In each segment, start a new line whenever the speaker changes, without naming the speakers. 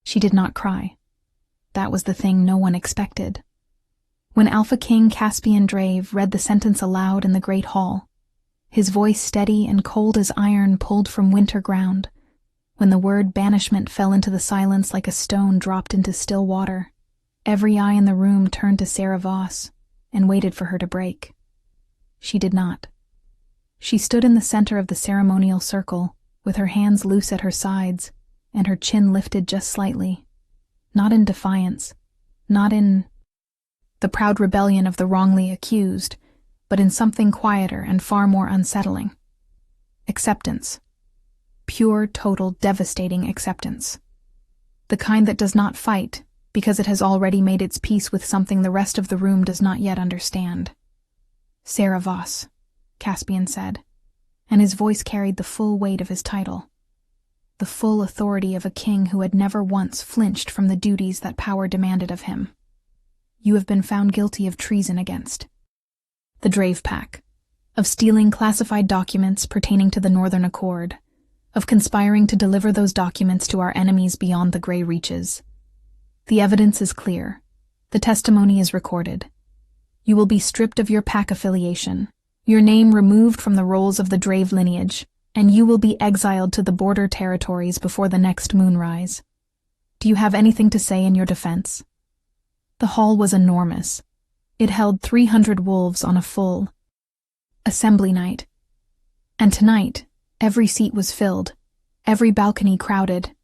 She did not cry. That was the thing no one expected. When Alpha King Caspian Drave read the sentence aloud in the great hall, his voice steady and cold as iron pulled from winter ground, when the word banishment fell into the silence like a stone dropped into still water, every eye in the room turned to Sarah Voss and waited for her to break. She did not. She stood in the center of the ceremonial circle, with her hands loose at her sides and her chin lifted just slightly, not in defiance, not in the proud rebellion of the wrongly accused, but in something quieter and far more unsettling. Acceptance. Pure, total, devastating acceptance. The kind that does not fight because it has already made its peace with something the rest of the room does not yet understand. Sarah Voss, Caspian said, and his voice carried the full weight of his title, the full authority of a king who had never once flinched from the duties that power demanded of him. You have been found guilty of treason against the Drave Pack, of stealing classified documents pertaining to the Northern Accord, of conspiring to deliver those documents to our enemies beyond the Grey Reaches. The evidence is clear. The testimony is recorded. You will be stripped of your pack affiliation, your name removed from the rolls of the Drave lineage, and you will be exiled to the border territories before the next moonrise. Do you have anything to say in your defense? The hall was enormous. It held 300 wolves on a full assembly night. And tonight, every seat was filled, every balcony crowded,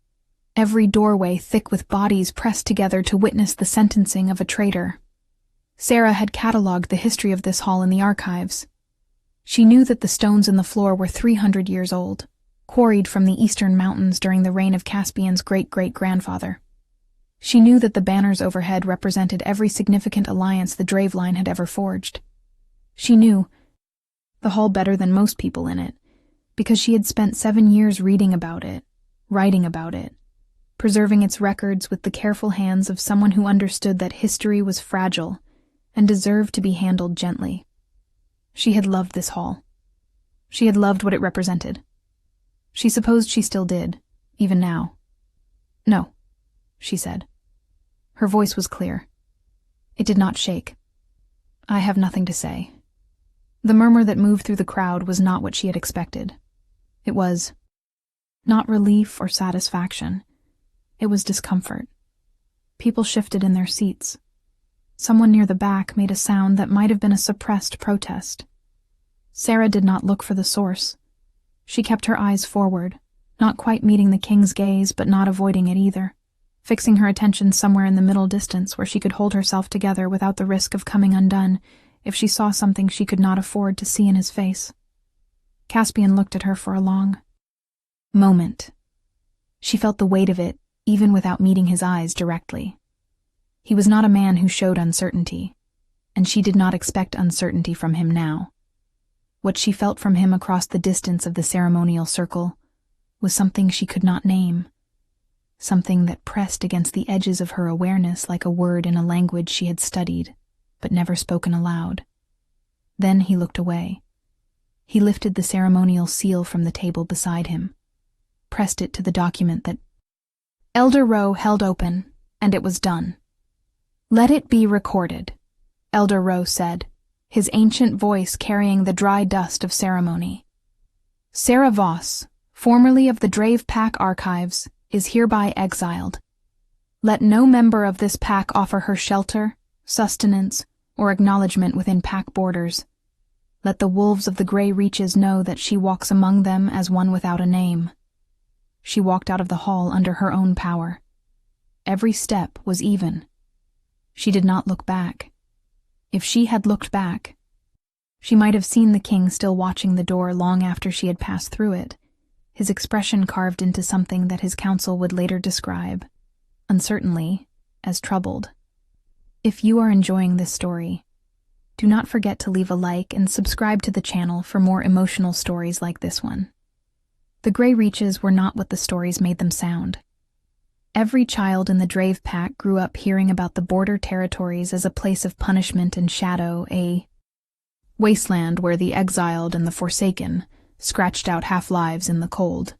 every doorway thick with bodies pressed together to witness the sentencing of a traitor. Sarah had catalogued the history of this hall in the archives. She knew that the stones in the floor were 300 years old, quarried from the eastern mountains during the reign of Caspian's great-great-grandfather. She knew that the banners overhead represented every significant alliance the Drave line had ever forged. She knew the hall better than most people in it, because she had spent 7 years reading about it, writing about it, preserving its records with the careful hands of someone who understood that history was fragile and deserved to be handled gently. She had loved this hall. She had loved what it represented. She supposed she still did, even now. No, she said. Her voice was clear. It did not shake. I have nothing to say. The murmur that moved through the crowd was not what she had expected. It was not relief or satisfaction. It was discomfort. People shifted in their seats. Someone near the back made a sound that might have been a suppressed protest. Sarah did not look for the source. She kept her eyes forward, not quite meeting the king's gaze but not avoiding it either, fixing her attention somewhere in the middle distance where she could hold herself together without the risk of coming undone if she saw something she could not afford to see in his face. Caspian looked at her for a long moment. She felt the weight of it, even without meeting his eyes directly. He was not a man who showed uncertainty, and she did not expect uncertainty from him now. What she felt from him across the distance of the ceremonial circle was something she could not name, something that pressed against the edges of her awareness like a word in a language she had studied, but never spoken aloud. Then he looked away. He lifted the ceremonial seal from the table beside him, pressed it to the document that Elder Rowe held open, and it was done. Let it be recorded, Elder Rowe said, his ancient voice carrying the dry dust of ceremony. Sarah Voss, formerly of the Drave Pack Archives, is hereby exiled. Let no member of this pack offer her shelter, sustenance, or acknowledgement within pack borders. Let the wolves of the Grey Reaches know that she walks among them as one without a name. She walked out of the hall under her own power. Every step was even. She did not look back. If she had looked back, she might have seen the king still watching the door long after she had passed through it, his expression carved into something that his counsel would later describe, uncertainly, as troubled. If you are enjoying this story, do not forget to leave a like and subscribe to the channel for more emotional stories like this one. The Grey Reaches were not what the stories made them sound. Every child in the Drave Pack grew up hearing about the border territories as a place of punishment and shadow, a wasteland where the exiled and the forsaken scratched out half-lives in the cold,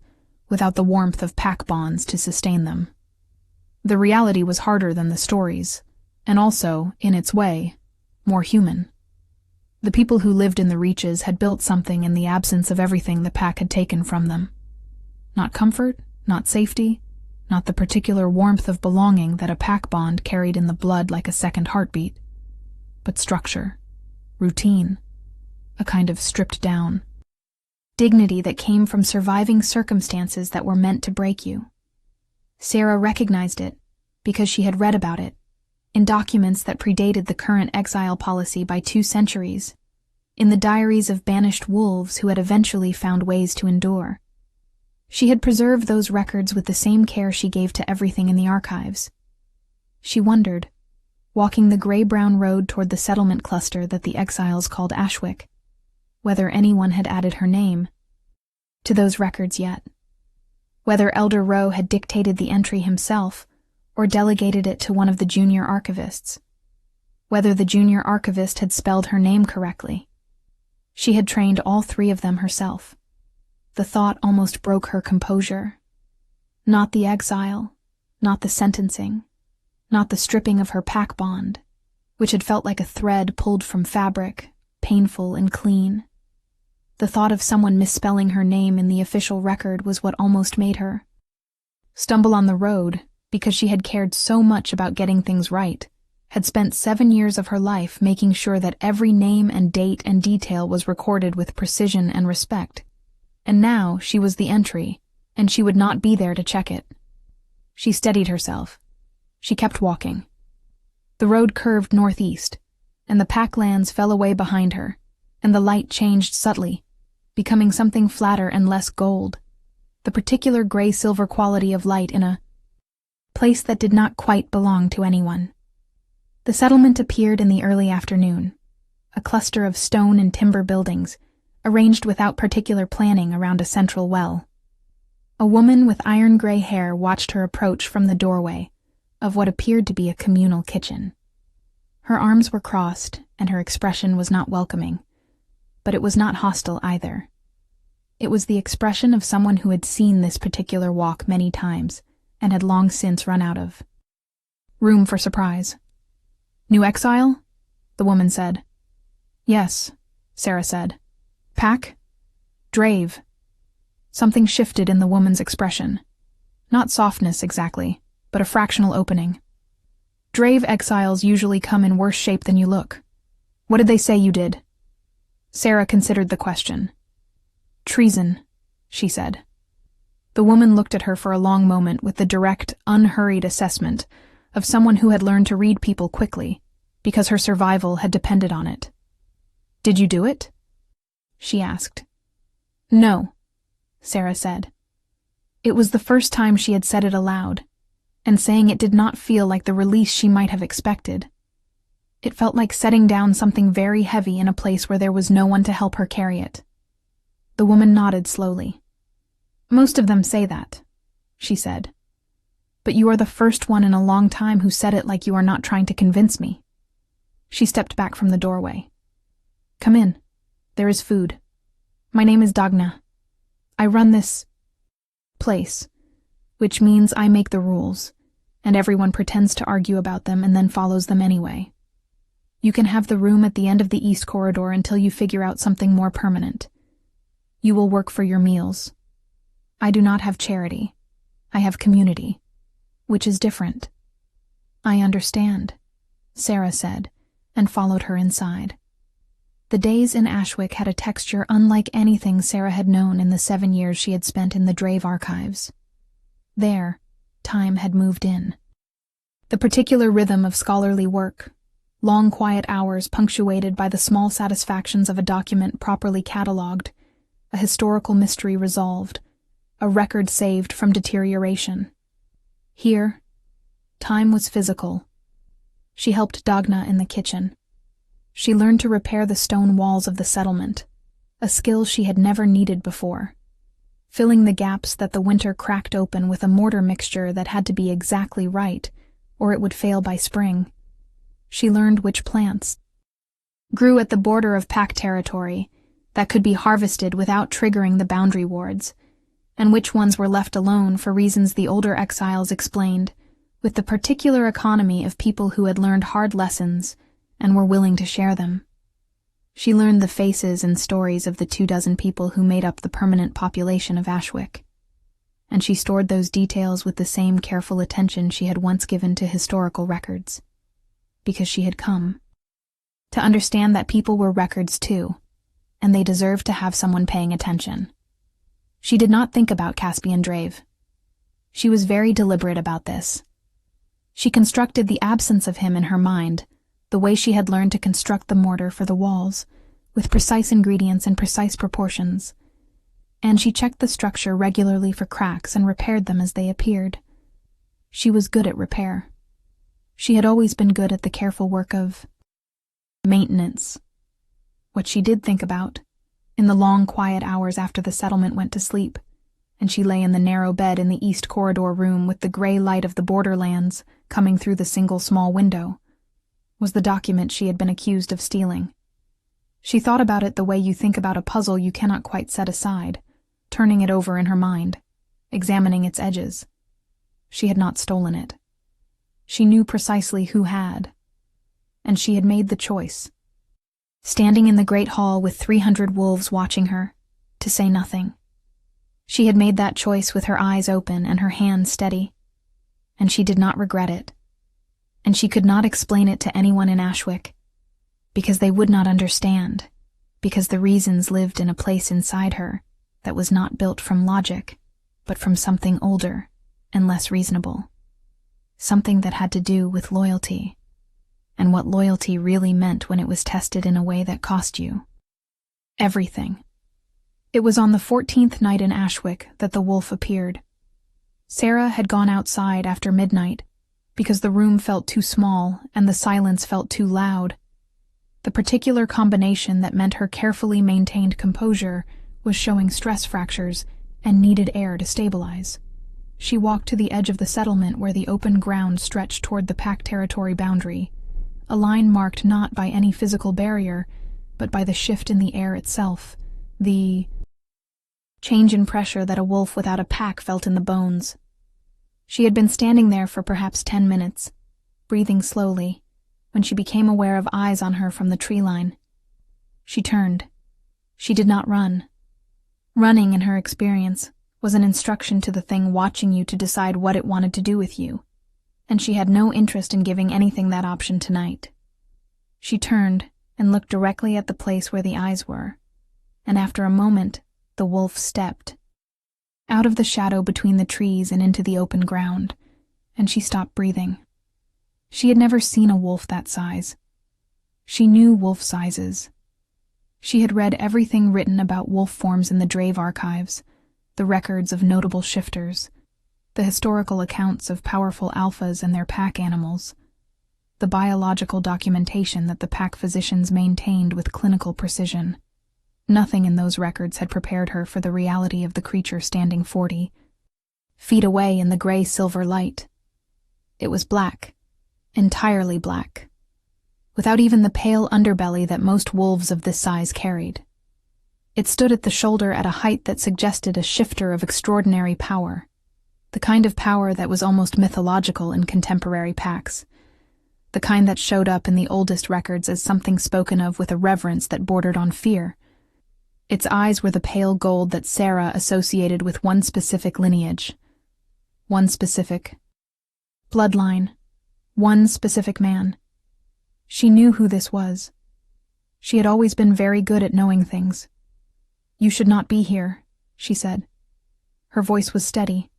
without the warmth of pack bonds to sustain them. The reality was harder than the stories, and also, in its way, more human. The people who lived in the reaches had built something in the absence of everything the pack had taken from them. Not comfort, not safety, not the particular warmth of belonging that a pack bond carried in the blood like a second heartbeat, but structure, routine, a kind of stripped down dignity that came from surviving circumstances that were meant to break you. Sarah recognized it because she had read about it in documents that predated the current exile policy by 2 centuries, in the diaries of banished wolves who had eventually found ways to endure. She had preserved those records with the same care she gave to everything in the archives. She wondered, walking the gray-brown road toward the settlement cluster that the exiles called Ashwick, whether anyone had added her name to those records yet. Whether Elder Rowe had dictated the entry himself or delegated it to one of the junior archivists. Whether the junior archivist had spelled her name correctly. She had trained all 3 of them herself. The thought almost broke her composure. Not the exile, not the sentencing, not the stripping of her pack bond, which had felt like a thread pulled from fabric, painful and clean. The thought of someone misspelling her name in the official record was what almost made her stumble on the road because she had cared so much about getting things right, had spent 7 years of her life making sure that every name and date and detail was recorded with precision and respect. And now she was the entry, and she would not be there to check it. She steadied herself. She kept walking. The road curved northeast, and the packlands fell away behind her, and the light changed subtly, becoming something flatter and less gold, the particular gray-silver quality of light in a place that did not quite belong to anyone. The settlement appeared in the early afternoon, a cluster of stone and timber buildings, arranged without particular planning around a central well. A woman with iron-gray hair watched her approach from the doorway of what appeared to be a communal kitchen. Her arms were crossed, and her expression was not welcoming, but it was not hostile either. It was the expression of someone who had seen this particular walk many times and had long since run out of room for surprise. "New exile?" the woman said. "Yes," Sarah said. "Pack?" "Drave." Something shifted in the woman's expression. Not softness exactly, but a fractional opening. "Drave exiles usually come in worse shape than you look. What did they say you did?" Sarah considered the question. "Treason," she said. The woman looked at her for a long moment with the direct, unhurried assessment of someone who had learned to read people quickly, because her survival had depended on it. "Did you do it?" she asked. "No," Sarah said. It was the first time she had said it aloud, and saying it did not feel like the release she might have expected. It felt like setting down something very heavy in a place where there was no one to help her carry it. The woman nodded slowly. "Most of them say that," she said. "But you are the first one in a long time who said it like you are not trying to convince me." She stepped back from the doorway. "Come in. There is food. My name is Dagna. I run this place, which means I make the rules, and everyone pretends to argue about them and then follows them anyway. You can have the room at the end of the East Corridor until you figure out something more permanent. You will work for your meals. I do not have charity. I have community, which is different." "I understand," Sarah said, and followed her inside. The days in Ashwick had a texture unlike anything Sarah had known in the 7 years she had spent in the Drave archives. There, time had moved in. The particular rhythm of scholarly work, long quiet hours punctuated by the small satisfactions of a document properly catalogued, a historical mystery resolved, a record saved from deterioration. Here, time was physical. She helped Dagna in the kitchen. She learned to repair the stone walls of the settlement, a skill she had never needed before, filling the gaps that the winter cracked open with a mortar mixture that had to be exactly right, or it would fail by spring. She learned which plants grew at the border of pack territory that could be harvested without triggering the boundary wards, and which ones were left alone for reasons the older exiles explained with the particular economy of people who had learned hard lessons and were willing to share them. She learned the faces and stories of the 24 people who made up the permanent population of Ashwick, and she stored those details with the same careful attention she had once given to historical records, because she had come to understand that people were records too, and they deserved to have someone paying attention. She did not think about Caspian Drave. She was very deliberate about this. She constructed the absence of him in her mind, the way she had learned to construct the mortar for the walls, with precise ingredients and precise proportions, and she checked the structure regularly for cracks and repaired them as they appeared. She was good at repair. She had always been good at the careful work of maintenance. What she did think about, in the long quiet hours after the settlement went to sleep, and she lay in the narrow bed in the east corridor room with the gray light of the borderlands coming through the single small window, was the document she had been accused of stealing. She thought about it the way you think about a puzzle you cannot quite set aside, turning it over in her mind, examining its edges. She had not stolen it. She knew precisely who had, and she had made the choice. Standing in the great hall with 300 wolves watching her, to say nothing. She had made that choice with her eyes open and her hand steady, and she did not regret it. And she could not explain it to anyone in Ashwick, because they would not understand, because the reasons lived in a place inside her that was not built from logic, but from something older and less reasonable. Something that had to do with loyalty, and what loyalty really meant when it was tested in a way that cost you everything. It was on the 14th night in Ashwick that the wolf appeared. Sarah had gone outside after midnight, because the room felt too small and the silence felt too loud. The particular combination that meant her carefully maintained composure was showing stress fractures and needed air to stabilize. She walked to the edge of the settlement where the open ground stretched toward the pack territory boundary, a line marked not by any physical barrier, but by the shift in the air itself, the change in pressure that a wolf without a pack felt in the bones. She had been standing there for perhaps 10 minutes, breathing slowly, when she became aware of eyes on her from the tree line. She turned. She did not run. Running, in her experience, was an instruction to the thing watching you to decide what it wanted to do with you, and she had no interest in giving anything that option tonight. She turned and looked directly at the place where the eyes were, and after a moment, the wolf stepped out of the shadow between the trees and into the open ground, and she stopped breathing. She had never seen a wolf that size. She knew wolf sizes. She had read everything written about wolf forms in the Drave archives, the records of notable shifters, the historical accounts of powerful alphas and their pack animals, the biological documentation that the pack physicians maintained with clinical precision. Nothing in those records had prepared her for the reality of the creature standing 40 feet away in the gray-silver light. It was black, entirely black, without even the pale underbelly that most wolves of this size carried. It stood at the shoulder at a height that suggested a shifter of extraordinary power, the kind of power that was almost mythological in contemporary packs, the kind that showed up in the oldest records as something spoken of with a reverence that bordered on fear. Its eyes were the pale gold that Sarah associated with one specific lineage, one specific bloodline, one specific man. She knew who this was. She had always been very good at knowing things. "You should not be here," she said. Her voice was steady.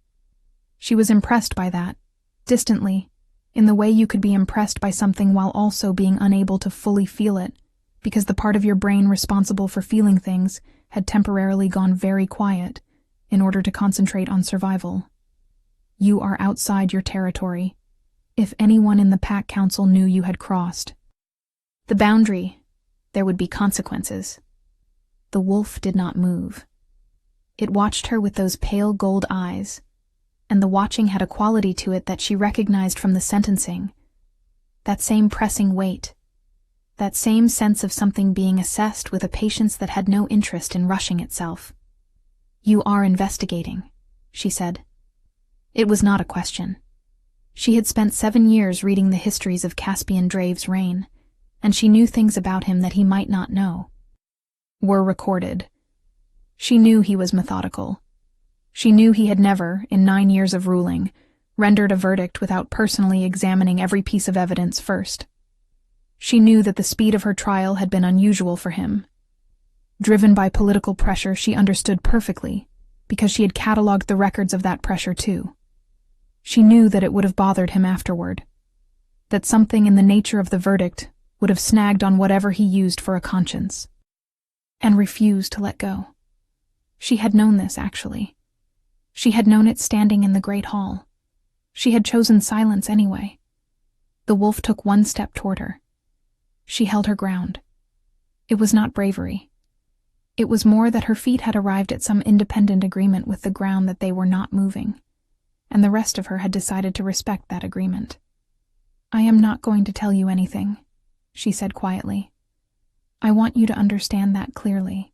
She was impressed by that, distantly, in the way you could be impressed by something while also being unable to fully feel it, because the part of your brain responsible for feeling things had temporarily gone very quiet in order to concentrate on survival. You are outside your territory. If anyone in the pack council knew you had crossed the boundary, there would be consequences. The wolf did not move. It watched her with those pale gold eyes, and the watching had a quality to it that she recognized from the sentencing, that same pressing weight, that same sense of something being assessed with a patience that had no interest in rushing itself. "You are investigating," she said. It was not a question. She had spent 7 years reading the histories of Caspian Drave's reign, and she knew things about him that he might not know. Were recorded. She knew he was methodical. She knew he had never, in 9 years of ruling, rendered a verdict without personally examining every piece of evidence first. She knew that the speed of her trial had been unusual for him. Driven by political pressure, she understood perfectly, because she had catalogued the records of that pressure too. She knew that it would have bothered him afterward, that something in the nature of the verdict would have snagged on whatever he used for a conscience, and refused to let go. She had known this, actually. She had known it standing in the great hall. She had chosen silence anyway. The wolf took 1 step toward her. She held her ground. It was not bravery. It was more that her feet had arrived at some independent agreement with the ground that they were not moving, and the rest of her had decided to respect that agreement. "I am not going to tell you anything," she said quietly. "I want you to understand that clearly.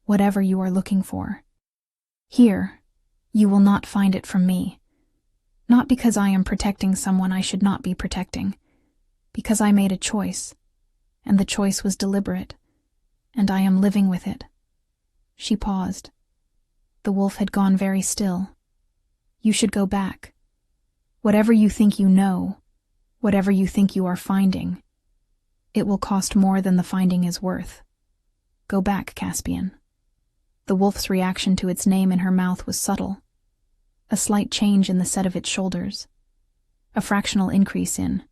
Whatever you are looking for, here, you will not find it from me. Not because I am protecting someone I should not be protecting, because I made a choice, and the choice was deliberate, and I am living with it." She paused. The wolf had gone very still. "You should go back. Whatever you think you know, whatever you think you are finding, it will cost more than the finding is worth. Go back, Caspian." The wolf's reaction to its name in her mouth was subtle. A slight change in the set of its shoulders. A fractional increase in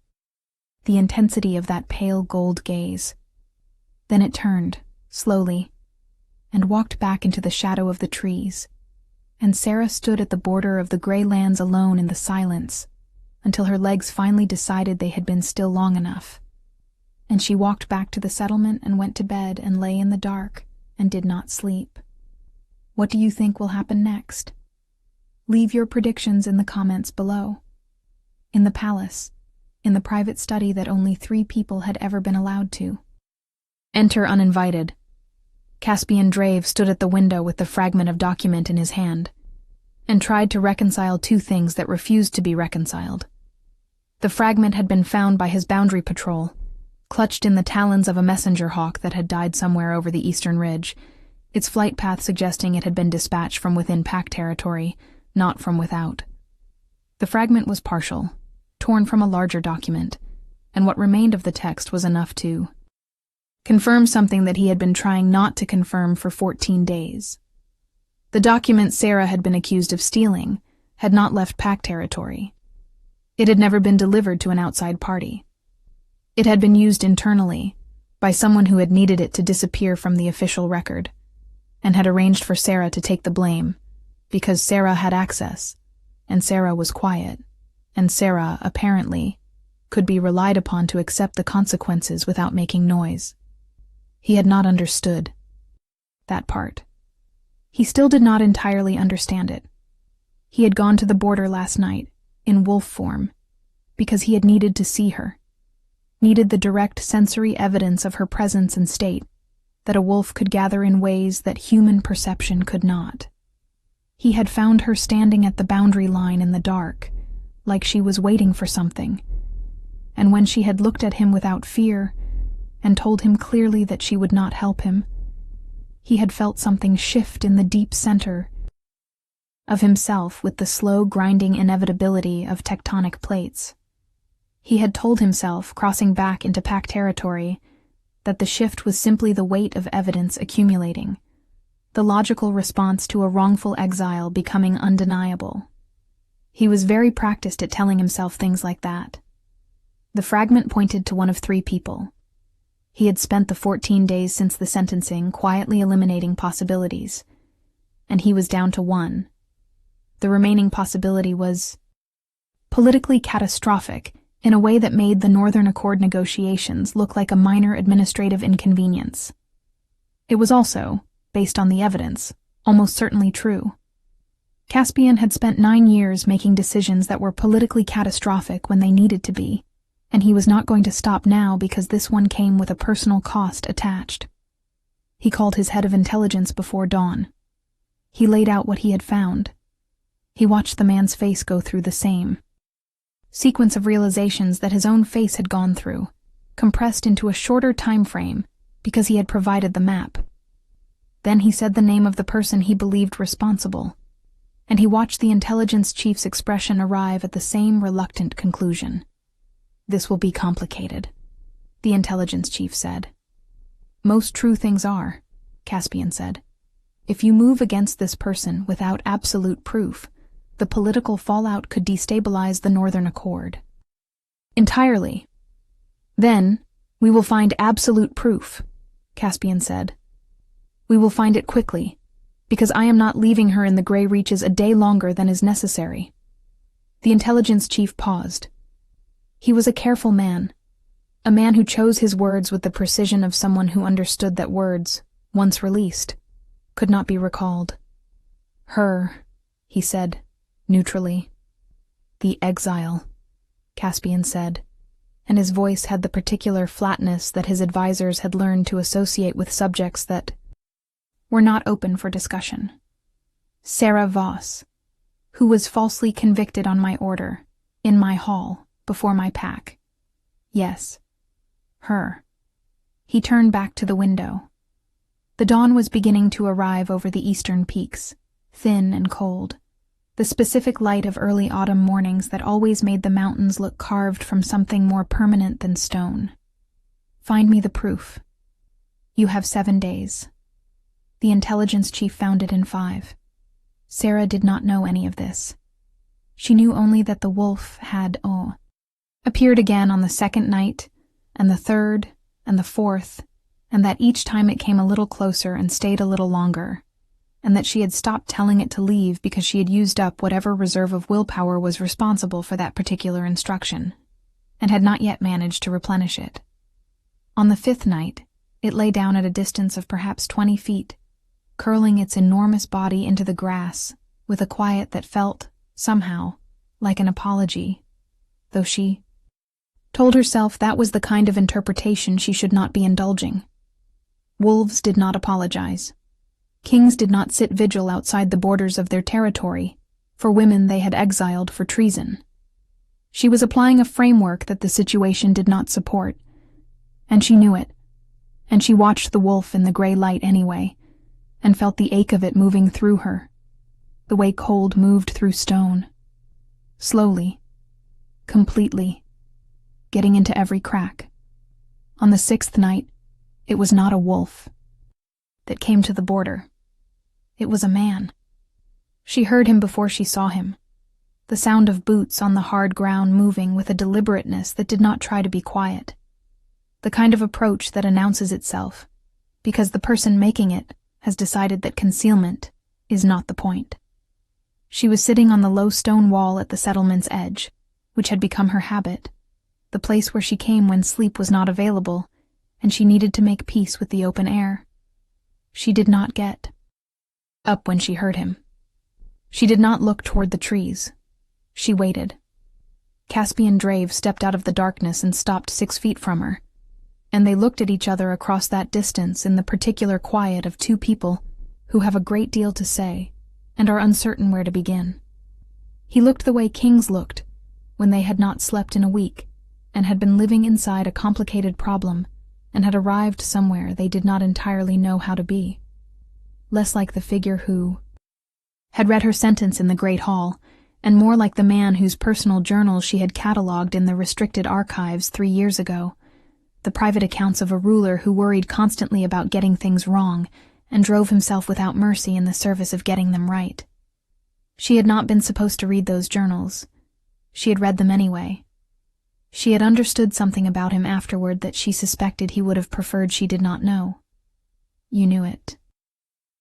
the intensity of that pale gold gaze. Then it turned, slowly, and walked back into the shadow of the trees, and Sarah stood at the border of the gray lands alone in the silence, until her legs finally decided they had been still long enough. And she walked back to the settlement and went to bed and lay in the dark and did not sleep. What do you think will happen next? Leave your predictions in the comments below. In the palace, in the private study that only 3 people had ever been allowed to. Enter uninvited. Caspian Drave stood at the window with the fragment of document in his hand, and tried to reconcile 2 things that refused to be reconciled. The fragment had been found by his boundary patrol, clutched in the talons of a messenger hawk that had died somewhere over the eastern ridge, its flight path suggesting it had been dispatched from within pack territory, not from without. The fragment was partial, torn from a larger document, and what remained of the text was enough to confirm something that he had been trying not to confirm for 14 days. The document Sarah had been accused of stealing had not left pack territory. It had never been delivered to an outside party. It had been used internally, by someone who had needed it to disappear from the official record, and had arranged for Sarah to take the blame, because Sarah had access, and Sarah was quiet, and Sarah, apparently, could be relied upon to accept the consequences without making noise. He had not understood that part. He still did not entirely understand it. He had gone to the border last night, in wolf form, because he had needed to see her, needed the direct sensory evidence of her presence and state that a wolf could gather in ways that human perception could not. He had found her standing at the boundary line in the dark, like she was waiting for something, and when she had looked at him without fear and told him clearly that she would not help him, he had felt something shift in the deep center of himself with the slow grinding inevitability of tectonic plates. He had told himself, crossing back into pack territory, that the shift was simply the weight of evidence accumulating, the logical response to a wrongful exile becoming undeniable. He was very practiced at telling himself things like that. The fragment pointed to one of 3 people. He had spent the 14 days since the sentencing quietly eliminating possibilities, and he was down to 1. The remaining possibility was politically catastrophic in a way that made the Northern Accord negotiations look like a minor administrative inconvenience. It was also, based on the evidence, almost certainly true. Caspian had spent 9 years making decisions that were politically catastrophic when they needed to be, and he was not going to stop now because this one came with a personal cost attached. He called his head of intelligence before dawn. He laid out what he had found. He watched the man's face go through the same. sequence of realizations that his own face had gone through, compressed into a shorter time frame because he had provided the map. Then he said the name of the person he believed responsible, and he watched the intelligence chief's expression arrive at the same reluctant conclusion. "This will be complicated," the intelligence chief said. "Most true things are," Caspian said. "If you move against this person without absolute proof, the political fallout could destabilize the Northern Accord entirely. Then, we will find absolute proof," Caspian said. "We will find it quickly, because I am not leaving her in the Grey Reaches a day longer than is necessary." The intelligence chief paused. He was a careful man, a man who chose his words with the precision of someone who understood that words, once released, could not be recalled. "Her," he said, neutrally. "The exile," Caspian said, and his voice had the particular flatness that his advisors had learned to associate with subjects that were not open for discussion. "Sarah Voss, who was falsely convicted on my order, in my hall, before my pack. Yes, her." He turned back to the window. The dawn was beginning to arrive over the eastern peaks, thin and cold, the specific light of early autumn mornings that always made the mountains look carved from something more permanent than stone. "Find me the proof. You have 7 days." The intelligence chief found it in 5. Sarah did not know any of this. She knew only that the wolf had appeared again on the 2nd night, and the 3rd, and the 4th, and that each time it came a little closer and stayed a little longer, and that she had stopped telling it to leave because she had used up whatever reserve of willpower was responsible for that particular instruction, and had not yet managed to replenish it. On the 5th night, it lay down at a distance of perhaps 20 feet, curling its enormous body into the grass with a quiet that felt, somehow, like an apology, though she told herself that was the kind of interpretation she should not be indulging. Wolves did not apologize. Kings did not sit vigil outside the borders of their territory for women they had exiled for treason. She was applying a framework that the situation did not support, and she knew it, and she watched the wolf in the gray light anyway, and felt the ache of it moving through her, the way cold moved through stone. Slowly, completely, getting into every crack. On the 6th night, it was not a wolf that came to the border. It was a man. She heard him before she saw him, the sound of boots on the hard ground moving with a deliberateness that did not try to be quiet, the kind of approach that announces itself, because the person making it has decided that concealment is not the point. She was sitting on the low stone wall at the settlement's edge, which had become her habit, the place where she came when sleep was not available, and she needed to make peace with the open air. She did not get up when she heard him. She did not look toward the trees. She waited. Caspian Drave stepped out of the darkness and stopped 6 feet from her, and they looked at each other across that distance in the particular quiet of two people who have a great deal to say and are uncertain where to begin. He looked the way kings looked when they had not slept in a week and had been living inside a complicated problem and had arrived somewhere they did not entirely know how to be. Less like the figure who had read her sentence in the Great Hall, and more like the man whose personal journals she had catalogued in the restricted archives 3 years ago, the private accounts of a ruler who worried constantly about getting things wrong and drove himself without mercy in the service of getting them right. She had not been supposed to read those journals. She had read them anyway. She had understood something about him afterward that she suspected he would have preferred she did not know. "You knew it."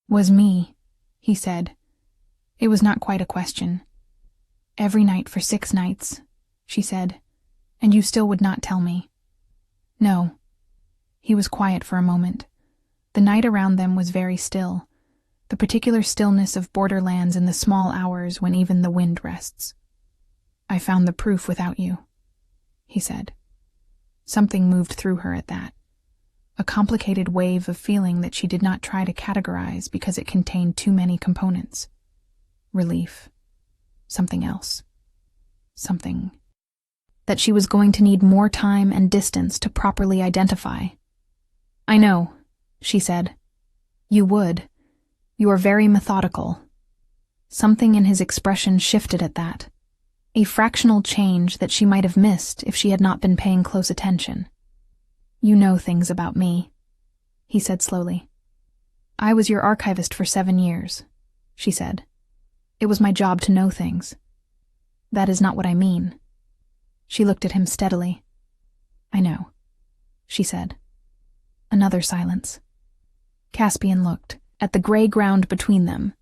"Was me," he said. It was not quite a question. "Every night for 6 nights," she said, "and you still would not tell me." "No." He was quiet for a moment. The night around them was very still, the particular stillness of borderlands in the small hours when even the wind rests. "I found the proof without you," he said. Something moved through her at that, a complicated wave of feeling that she did not try to categorize because it contained too many components. Relief. Something else. Something that she was going to need more time and distance to properly identify. "I know," she said. "You would. You are very methodical." Something in his expression shifted at that, a fractional change that she might have missed if she had not been paying close attention. "You know things about me," he said slowly. "I was your archivist for 7 years," she said. "It was my job to know things." "That is not what I mean." She looked at him steadily. "I know," she said. Another silence. Caspian looked at the gray ground between them,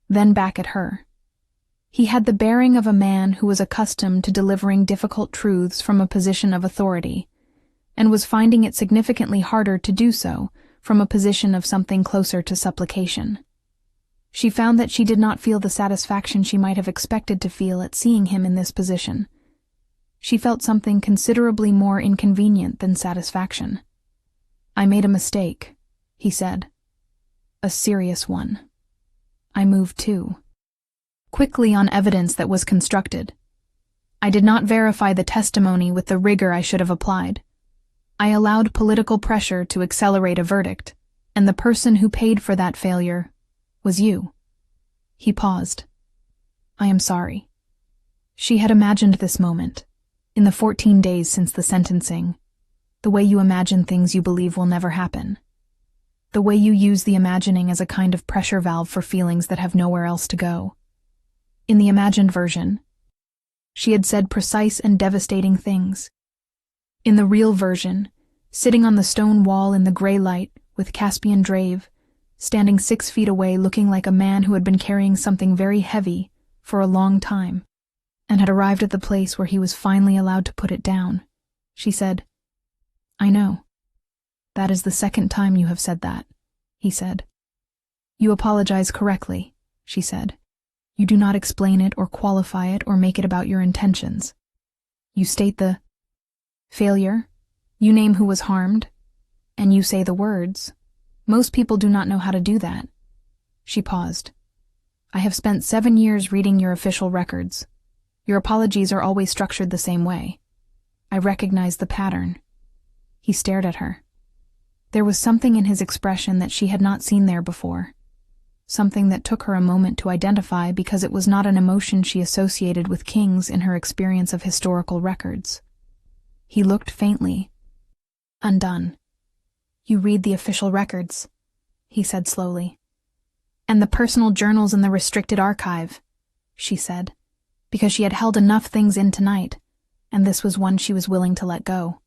then back at her. He had the bearing of a man who was accustomed to delivering difficult truths from a position of authority, and was finding it significantly harder to do so from a position of something closer to supplication. She found that she did not feel the satisfaction she might have expected to feel at seeing him in this position. She felt something considerably more inconvenient than satisfaction. "I made a mistake," he said. "A serious one. I moved too. Quickly on evidence that was constructed. I did not verify the testimony with the rigor I should have applied. I allowed political pressure to accelerate a verdict, and the person who paid for that failure was you." He paused. "I am sorry." She had imagined this moment, in the 14 days since the sentencing, the way you imagine things you believe will never happen. The way you use the imagining as a kind of pressure valve for feelings that have nowhere else to go. In the imagined version, she had said precise and devastating things. In the real version, sitting on the stone wall in the gray light with Caspian Drave, standing 6 feet away looking like a man who had been carrying something very heavy for a long time, and had arrived at the place where he was finally allowed to put it down, she said, "I know. That is the 2nd time you have said that," he said. "You apologize correctly," she said. "You do not explain it or qualify it or make it about your intentions. You state the failure, you name who was harmed, and you say the words. Most people do not know how to do that." She paused. "I have spent 7 years reading your official records. Your apologies are always structured the same way. I recognize the pattern." He stared at her. There was something in his expression that she had not seen there before, something that took her a moment to identify because it was not an emotion she associated with kings in her experience of historical records. He looked faintly undone. "You read the official records," he said slowly. "And the personal journals in the restricted archive," she said, because she had held enough things in tonight, and this was one she was willing to let go.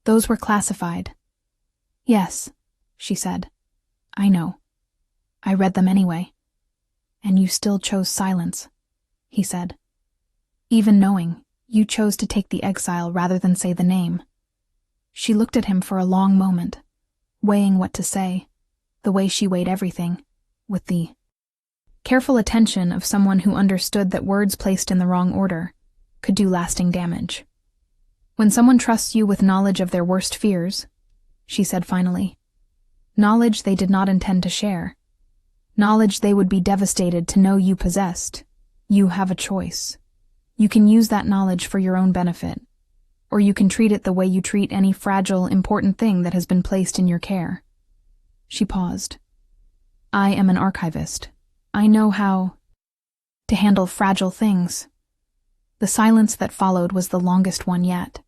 "Those were classified." "Yes," she said. "I know. I read them anyway." "And you still chose silence," he said. "Even knowing, you chose to take the exile rather than say the name." She looked at him for a long moment, weighing what to say, the way she weighed everything, with the careful attention of someone who understood that words placed in the wrong order could do lasting damage. "When someone trusts you with knowledge of their worst fears," she said finally, "knowledge they did not intend to share, knowledge they would be devastated to know you possessed, you have a choice. You can use that knowledge for your own benefit, or you can treat it the way you treat any fragile, important thing that has been placed in your care." She paused. "I am an archivist. I know how to handle fragile things." The silence that followed was the longest one yet.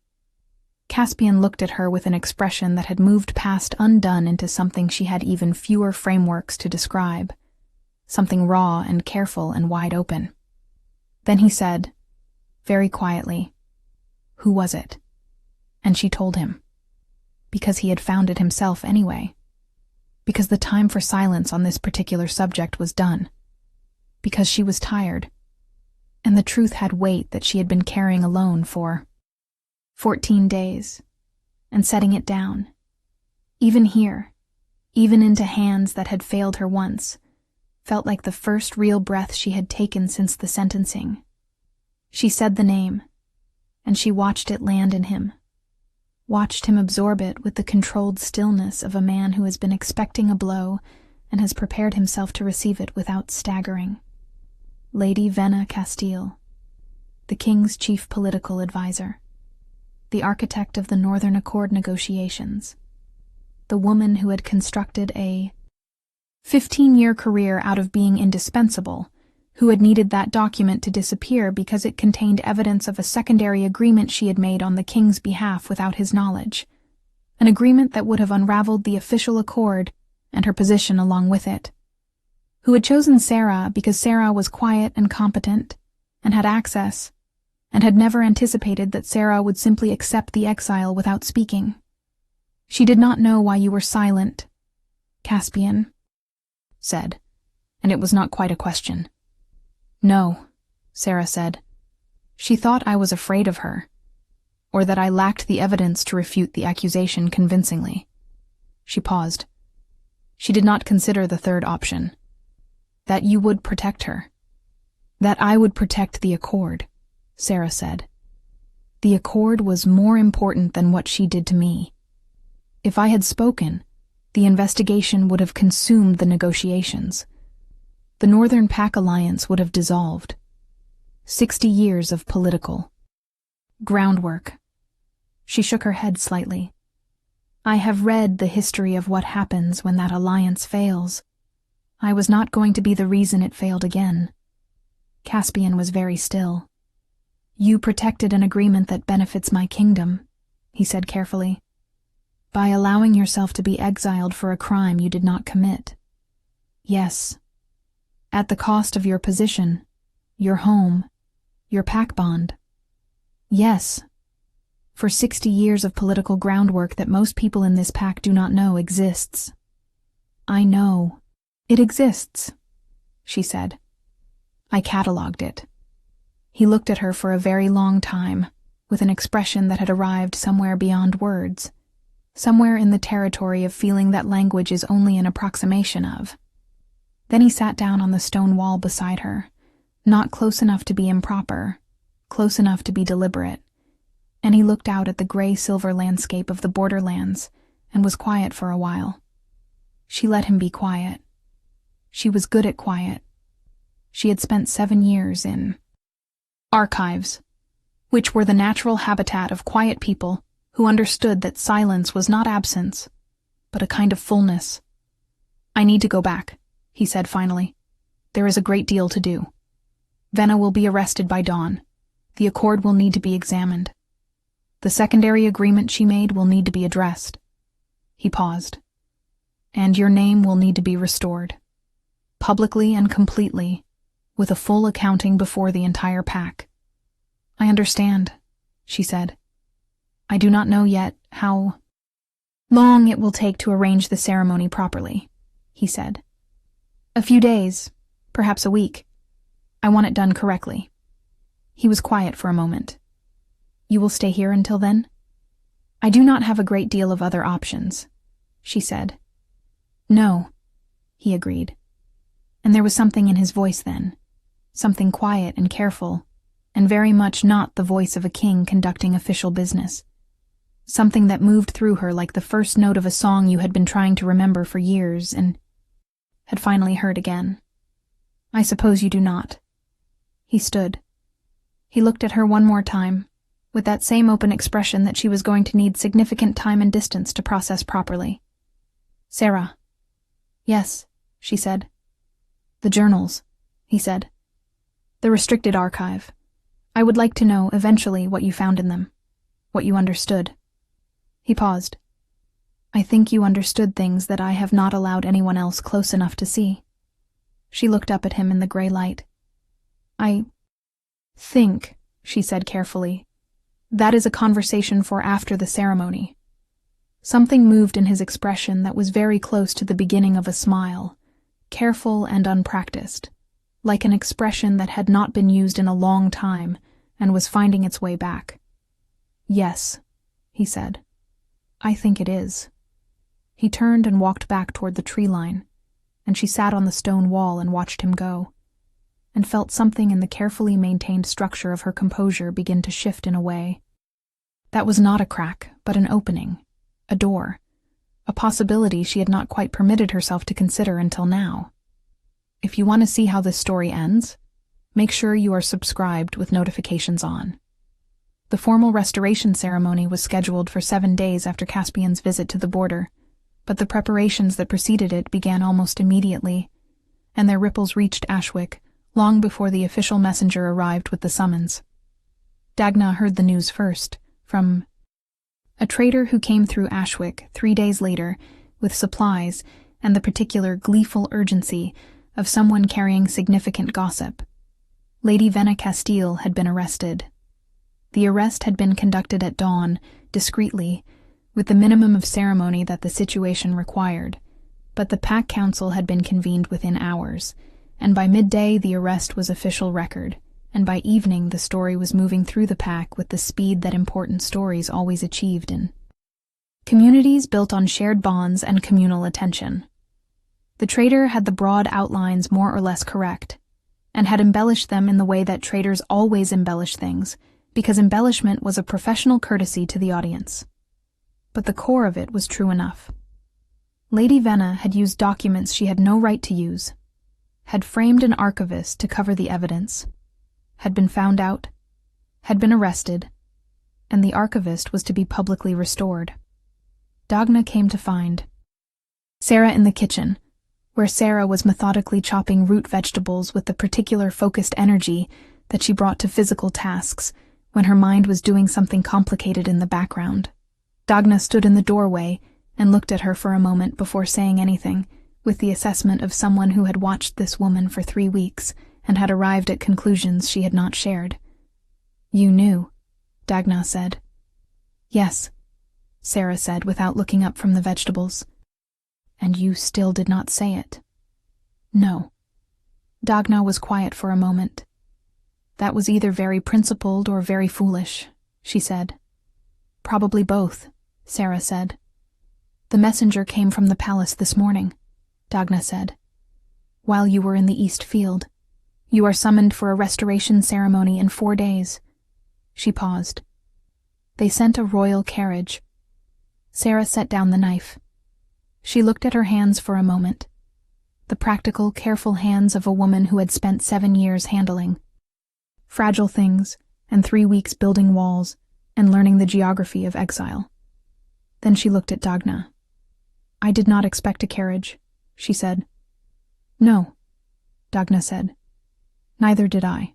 Caspian looked at her with an expression that had moved past undone into something she had even fewer frameworks to describe, something raw and careful and wide open. Then he said, very quietly, "Who was it?" And she told him. Because he had found it himself anyway. Because the time for silence on this particular subject was done. Because she was tired. And the truth had weight that she had been carrying alone for 14 days, and setting it down. Even here, even into hands that had failed her once, felt like the first real breath she had taken since the sentencing. She said the name, and she watched it land in him, watched him absorb it with the controlled stillness of a man who has been expecting a blow and has prepared himself to receive it without staggering. Lady Venna Castile, the king's chief political advisor. the architect of the Northern Accord negotiations, the woman who had constructed a 15-year career out of being indispensable, who had needed that document to disappear because it contained evidence of a secondary agreement she had made on the king's behalf without his knowledge, an agreement that would have unraveled the official accord and her position along with it, who had chosen Sarah because Sarah was quiet and competent and had access, and had never anticipated that Sarah would simply accept the exile without speaking. She did not know why you were silent, Caspian said, and it was not quite a question. No, Sarah said. She thought I was afraid of her, or that I lacked the evidence to refute the accusation convincingly. She paused. She did not consider the third option. That you would protect her. That I would protect the accord, Sarah said. The accord was more important than what she did to me. If I had spoken, the investigation would have consumed the negotiations. The Northern Pack Alliance would have dissolved. 60 years of political groundwork. She shook her head slightly. I have read the history of what happens when that alliance fails. I was not going to be the reason it failed again. Caspian was very still. You protected an agreement that benefits my kingdom, he said carefully, by allowing yourself to be exiled for a crime you did not commit. Yes. At the cost of your position, your home, your pack bond. Yes. For 60 years of political groundwork that most people in this pack do not know exists. I know. It exists, she said. I catalogued it. He looked at her for a very long time, with an expression that had arrived somewhere beyond words, somewhere in the territory of feeling that language is only an approximation of. Then he sat down on the stone wall beside her, not close enough to be improper, close enough to be deliberate, and he looked out at the gray-silver landscape of the borderlands and was quiet for a while. She let him be quiet. She was good at quiet. She had spent 7 years in archives, which were the natural habitat of quiet people who understood that silence was not absence, but a kind of fullness. I need to go back, he said finally. There is a great deal to do. Venna will be arrested by dawn. The accord will need to be examined. The secondary agreement she made will need to be addressed. He paused. And your name will need to be restored. Publicly and completely, with a full accounting before the entire pack. I understand, she said. I do not know yet how long it will take to arrange the ceremony properly, he said. A few days, perhaps a week. I want it done correctly. He was quiet for a moment. You will stay here until then? I do not have a great deal of other options, she said. No, he agreed. And there was something in his voice then, something quiet and careful, and very much not the voice of a king conducting official business. Something that moved through her like the first note of a song you had been trying to remember for years and had finally heard again. I suppose you do not. He stood. He looked at her one more time, with that same open expression that she was going to need significant time and distance to process properly. Sarah. Yes, she said. The journals, he said. The restricted archive. I would like to know, eventually, what you found in them, what you understood. He paused. I think you understood things that I have not allowed anyone else close enough to see. She looked up at him in the gray light. I think, she said carefully, that is a conversation for after the ceremony. Something moved in his expression that was very close to the beginning of a smile, careful and unpracticed, like an expression that had not been used in a long time and was finding its way back. Yes, he said. I think it is. He turned and walked back toward the tree line, and she sat on the stone wall and watched him go, and felt something in the carefully maintained structure of her composure begin to shift in a way. That was not a crack, but an opening, a door, a possibility she had not quite permitted herself to consider until now. If you want to see how this story ends, make sure you are subscribed with notifications on. The formal restoration ceremony was scheduled for 7 days after Caspian's visit to the border, but the preparations that preceded it began almost immediately, and their ripples reached Ashwick long before the official messenger arrived with the summons. Dagna heard the news first, from a trader who came through Ashwick 3 days later with supplies and the particular gleeful urgency of someone carrying significant gossip. Lady Venna Castile had been arrested. The arrest had been conducted at dawn, discreetly, with the minimum of ceremony that the situation required, but the Pack Council had been convened within hours, and by midday the arrest was official record, and by evening the story was moving through the pack with the speed that important stories always achieved in communities built on shared bonds and communal attention. The traitor had the broad outlines more or less correct, and had embellished them in the way that traitors always embellish things, because embellishment was a professional courtesy to the audience. But the core of it was true enough. Lady Venna had used documents she had no right to use, had framed an archivist to cover the evidence, had been found out, had been arrested, and the archivist was to be publicly restored. Dagna came to find Sarah in the kitchen, where Sarah was methodically chopping root vegetables with the particular focused energy that she brought to physical tasks when her mind was doing something complicated in the background. Dagna stood in the doorway and looked at her for a moment before saying anything, with the assessment of someone who had watched this woman for 3 weeks and had arrived at conclusions she had not shared. "You knew," Dagna said. "Yes," Sarah said without looking up from the vegetables. "And you still did not say it?" "No." Dagna was quiet for a moment. "That was either very principled or very foolish," she said. "Probably both," Sarah said. "The messenger came from the palace this morning," Dagna said. "While you were in the East Field. You are summoned for a restoration ceremony in 4 days." She paused. "They sent a royal carriage." Sarah set down the knife. She looked at her hands for a moment. The practical, careful hands of a woman who had spent 7 years handling fragile things and 3 weeks building walls and learning the geography of exile. Then she looked at Dagna. "I did not expect a carriage," she said. "No," Dagna said. "Neither did I."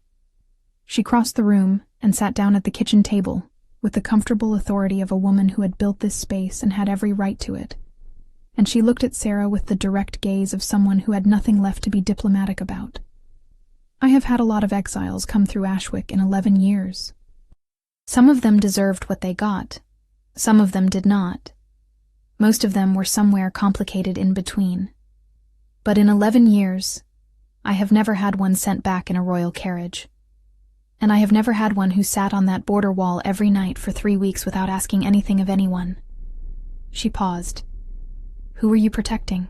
She crossed the room and sat down at the kitchen table with the comfortable authority of a woman who had built this space and had every right to it. And she looked at Sarah with the direct gaze of someone who had nothing left to be diplomatic about. "I have had a lot of exiles come through Ashwick in 11 years. Some of them deserved what they got. Some of them did not. Most of them were somewhere complicated in between. But in 11 years, I have never had one sent back in a royal carriage. And I have never had one who sat on that border wall every night for 3 weeks without asking anything of anyone." She paused. "Who were you protecting?"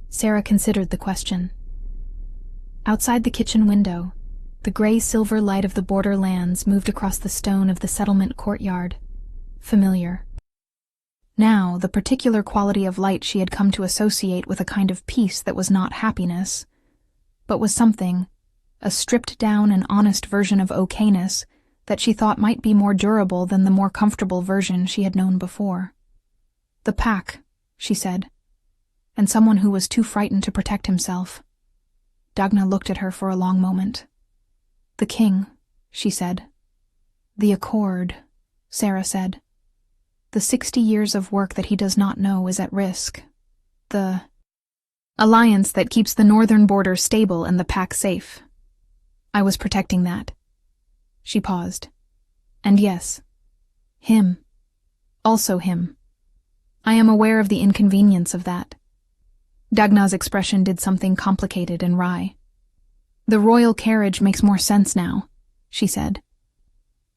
Sarah considered the question. Outside the kitchen window, the gray-silver light of the border lands moved across the stone of the settlement courtyard. Familiar. Now, the particular quality of light she had come to associate with a kind of peace that was not happiness, but was something, a stripped-down and honest version of okayness that she thought might be more durable than the more comfortable version she had known before. "The pack," she said, "and someone who was too frightened to protect himself." Dagna looked at her for a long moment. "The king," she said. "The accord," Sarah said. "The 60 years of work that he does not know is at risk. The alliance that keeps the northern border stable and the pack safe. I was protecting that." She paused. "And yes, him. Also him. I am aware of the inconvenience of that." Dagna's expression did something complicated and wry. "The royal carriage makes more sense now," she said.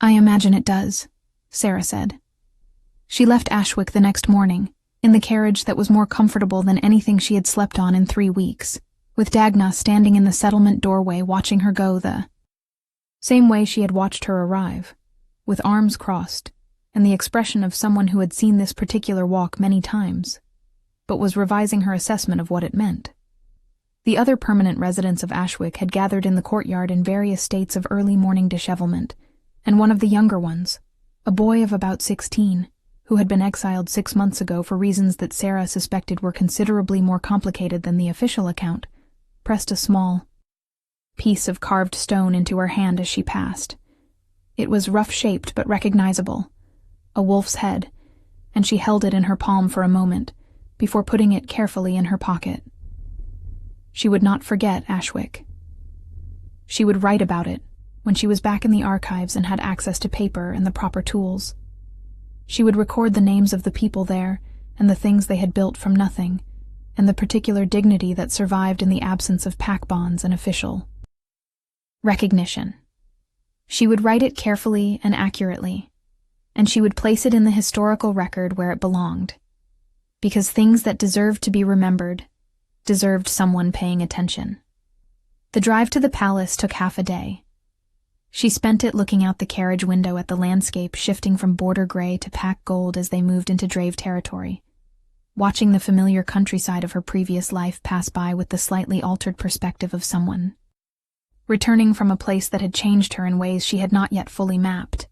"I imagine it does," Sarah said. She left Ashwick the next morning, in the carriage that was more comfortable than anything she had slept on in 3 weeks, with Dagna standing in the settlement doorway watching her go the same way she had watched her arrive, with arms crossed, and the expression of someone who had seen this particular walk many times, but was revising her assessment of what it meant. The other permanent residents of Ashwick had gathered in the courtyard in various states of early morning dishevelment, and one of the younger ones, a boy of about 16, who had been exiled 6 months ago for reasons that Sarah suspected were considerably more complicated than the official account, pressed a small piece of carved stone into her hand as she passed. It was rough-shaped but recognizable, a wolf's head, and she held it in her palm for a moment, before putting it carefully in her pocket. She would not forget Ashwick. She would write about it when she was back in the archives and had access to paper and the proper tools. She would record the names of the people there and the things they had built from nothing, and the particular dignity that survived in the absence of pack bonds and official recognition. She would write it carefully and accurately, and she would place it in the historical record where it belonged, because things that deserved to be remembered deserved someone paying attention. The drive to the palace took half a day. She spent it looking out the carriage window at the landscape shifting from border gray to pack gold as they moved into Drave territory, watching the familiar countryside of her previous life pass by with the slightly altered perspective of someone returning from a place that had changed her in ways she had not yet fully mapped.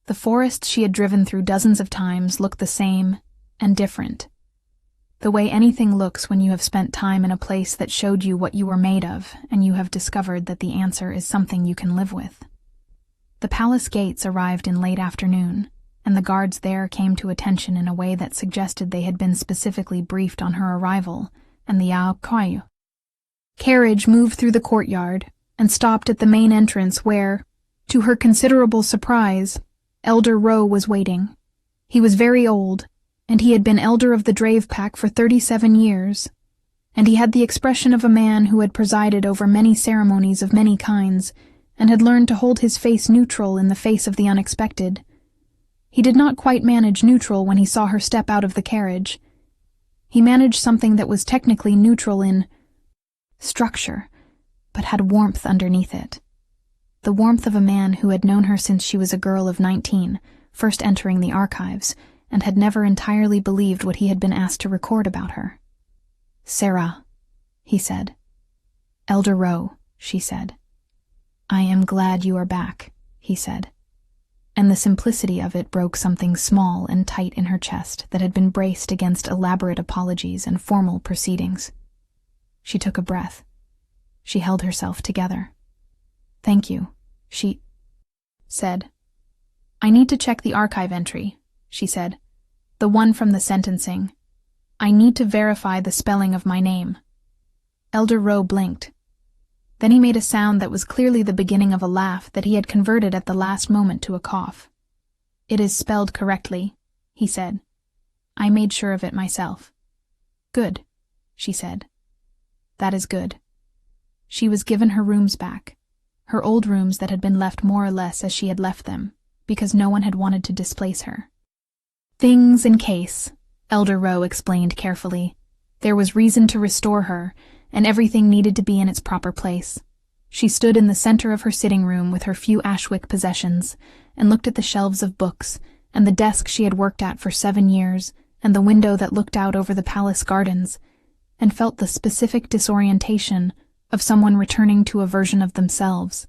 The forest she had driven through dozens of times looked the same and different, the way anything looks when you have spent time in a place that showed you what you were made of and you have discovered that the answer is something you can live with. The palace gates arrived in late afternoon, and the guards there came to attention in a way that suggested they had been specifically briefed on her arrival, and the Ao carriage moved through the courtyard and stopped at the main entrance where, to her considerable surprise, Elder Rowe was waiting. He was very old, and he had been elder of the Drave pack for 37 years, and he had the expression of a man who had presided over many ceremonies of many kinds, and had learned to hold his face neutral in the face of the unexpected. He did not quite manage neutral when he saw her step out of the carriage. He managed something that was technically neutral in structure, but had warmth underneath it. The warmth of a man who had known her since she was a girl of 19, first entering the archives, and had never entirely believed what he had been asked to record about her. "Sarah," he said. "Elder Rowe," she said. "I am glad you are back," he said. And the simplicity of it broke something small and tight in her chest that had been braced against elaborate apologies and formal proceedings. She took a breath. She held herself together. "Thank you," she said. "I need to check the archive entry," she said. "The one from the sentencing. I need to verify the spelling of my name." Elder Rowe blinked. Then he made a sound that was clearly the beginning of a laugh that he had converted at the last moment to a cough. "It is spelled correctly," he said. "I made sure of it myself." "Good," she said. "That is good." She was given her rooms back, her old rooms that had been left more or less as she had left them, because no one had wanted to displace her. "Things in case," Elder Rowe explained carefully. "There was reason to restore her, and everything needed to be in its proper place." She stood in the center of her sitting room with her few Ashwick possessions, and looked at the shelves of books, and the desk she had worked at for 7 years, and the window that looked out over the palace gardens, and felt the specific disorientation of someone returning to a version of themselves.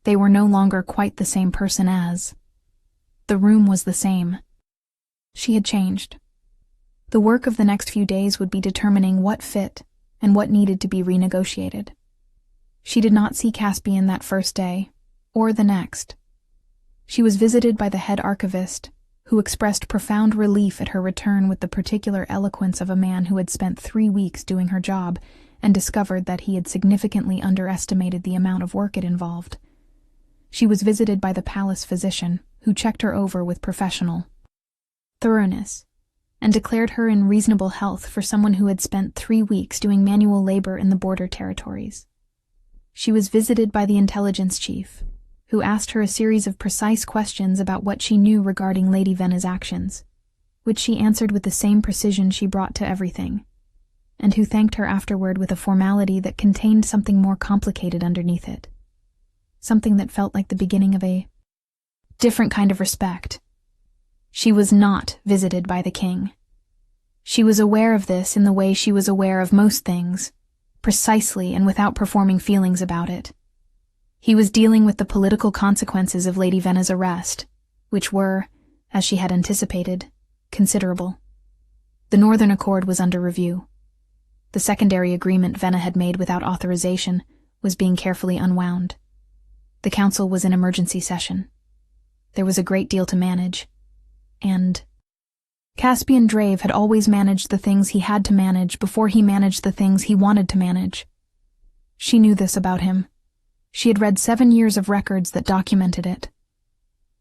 They were no longer quite the same person as. The room was the same. She had changed. The work of the next few days would be determining what fit and what needed to be renegotiated. She did not see Caspian that first day, or the next. She was visited by the head archivist, who expressed profound relief at her return with the particular eloquence of a man who had spent 3 weeks doing her job and discovered that he had significantly underestimated the amount of work it involved. She was visited by the palace physician, who checked her over with professional thoroughness and declared her in reasonable health for someone who had spent 3 weeks doing manual labor in the border territories. She was visited by the intelligence chief, who asked her a series of precise questions about what she knew regarding Lady Venna's actions, which she answered with the same precision she brought to everything, and who thanked her afterward with a formality that contained something more complicated underneath it, something that felt like the beginning of a different kind of respect. She was not visited by the king. She was aware of this in the way she was aware of most things, precisely and without performing feelings about it. He was dealing with the political consequences of Lady Venna's arrest, which were, as she had anticipated, considerable. The Northern Accord was under review. The secondary agreement Venna had made without authorization was being carefully unwound. The council was in emergency session. There was a great deal to manage, and Caspian Drave had always managed the things he had to manage before he managed the things he wanted to manage. She knew this about him. She had read 7 years of records that documented it.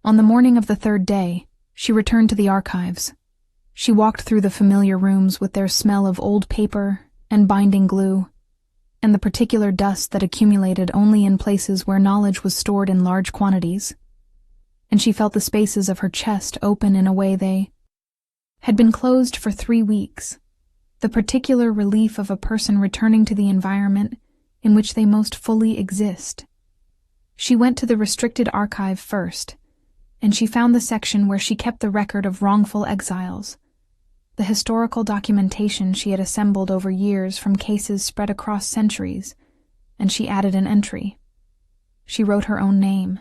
On the morning of the 3rd day, she returned to the archives. She walked through the familiar rooms with their smell of old paper and binding glue, and the particular dust that accumulated only in places where knowledge was stored in large quantities. And she felt the spaces of her chest open in a way they had been closed for 3 weeks, the particular relief of a person returning to the environment in which they most fully exist. She went to the restricted archive first, and she found the section where she kept the record of wrongful exiles, the historical documentation she had assembled over years from cases spread across centuries, and she added an entry. She wrote her own name.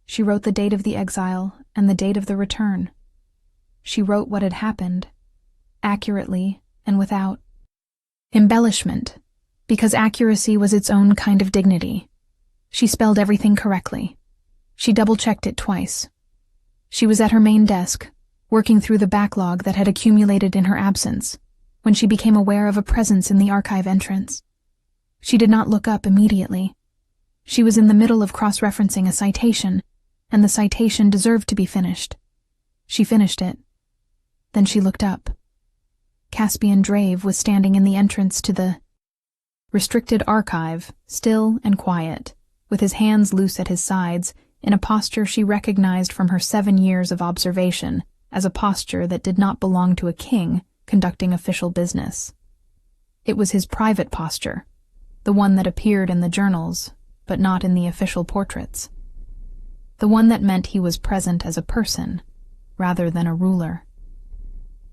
She wrote the date of the exile and the date of the return. She wrote what had happened, accurately and without embellishment, because accuracy was its own kind of dignity. She spelled everything correctly. She double-checked it twice. She was at her main desk, working through the backlog that had accumulated in her absence, when she became aware of a presence in the archive entrance. She did not look up immediately. She was in the middle of cross-referencing a citation, and the citation deserved to be finished. She finished it. Then she looked up. Caspian Drave was standing in the entrance to the restricted archive, still and quiet, with his hands loose at his sides, in a posture she recognized from her 7 years of observation as a posture that did not belong to a king conducting official business. It was his private posture, the one that appeared in the journals, but not in the official portraits. The one that meant he was present as a person, rather than a ruler.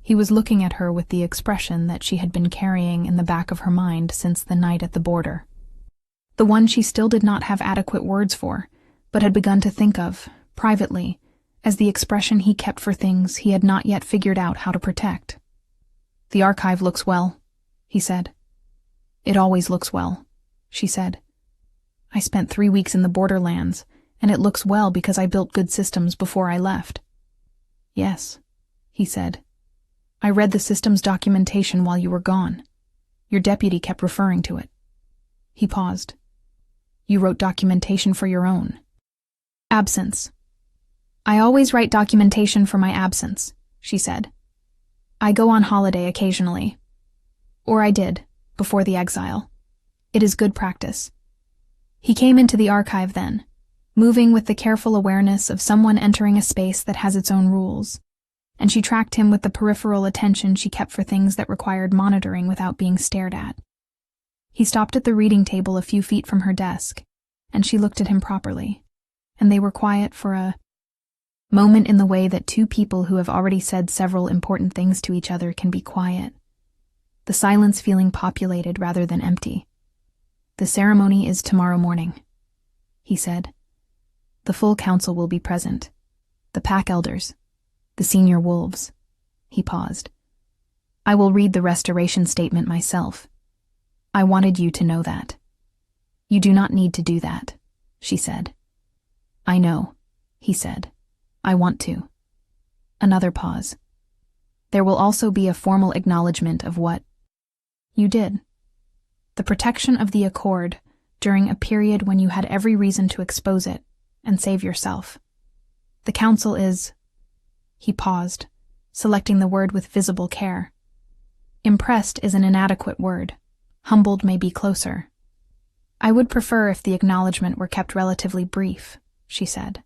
He was looking at her with the expression that she had been carrying in the back of her mind since the night at the border. The one she still did not have adequate words for, but had begun to think of, privately, as the expression he kept for things he had not yet figured out how to protect. "The archive looks well," he said. "It always looks well," she said. "I spent 3 weeks in the borderlands, and it looks well because I built good systems before I left." "Yes," he said. "I read the systems documentation while you were gone. Your deputy kept referring to it." He paused. "You wrote documentation for your own absence." "I always write documentation for my absence," she said. "I go on holiday occasionally. Or I did, before the exile. It is good practice." He came into the archive then, moving with the careful awareness of someone entering a space that has its own rules, and she tracked him with the peripheral attention she kept for things that required monitoring without being stared at. He stopped at the reading table a few feet from her desk, and she looked at him properly, and they were quiet for a moment in the way that 2 people who have already said several important things to each other can be quiet, the silence feeling populated rather than empty. "The ceremony is tomorrow morning," he said. "The full council will be present. The pack elders, the senior wolves." He paused. "I will read the restoration statement myself. I wanted you to know that." "You do not need to do that," she said. "I know," he said. "I want to." Another pause. "There will also be a formal acknowledgement of what you did. The protection of the Accord during a period when you had every reason to expose it and save yourself. The council is—" He paused, selecting the word with visible care. "Impressed is an inadequate word. Humbled may be closer." "I would prefer if the acknowledgement were kept relatively brief," she said.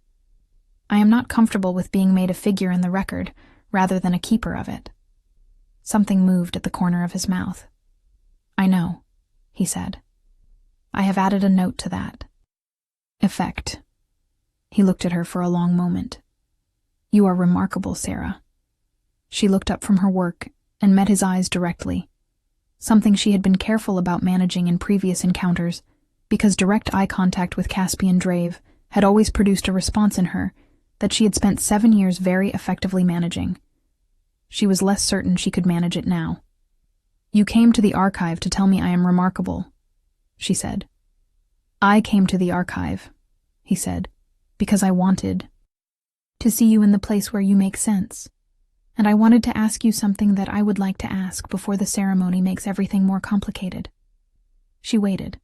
"I am not comfortable with being made a figure in the record rather than a keeper of it." Something moved at the corner of his mouth. "I know," he said. "I have added a note to that effect." He looked at her for a long moment. "You are remarkable, Sarah." She looked up from her work and met his eyes directly, something she had been careful about managing in previous encounters, because direct eye contact with Caspian Drave had always produced a response in her that she had spent 7 years very effectively managing. She was less certain she could manage it now. "You came to the archive to tell me I am remarkable," she said. "I came to the archive," he said, "because I wanted to see you in the place where you make sense. And I wanted to ask you something that I would like to ask before the ceremony makes everything more complicated." She waited.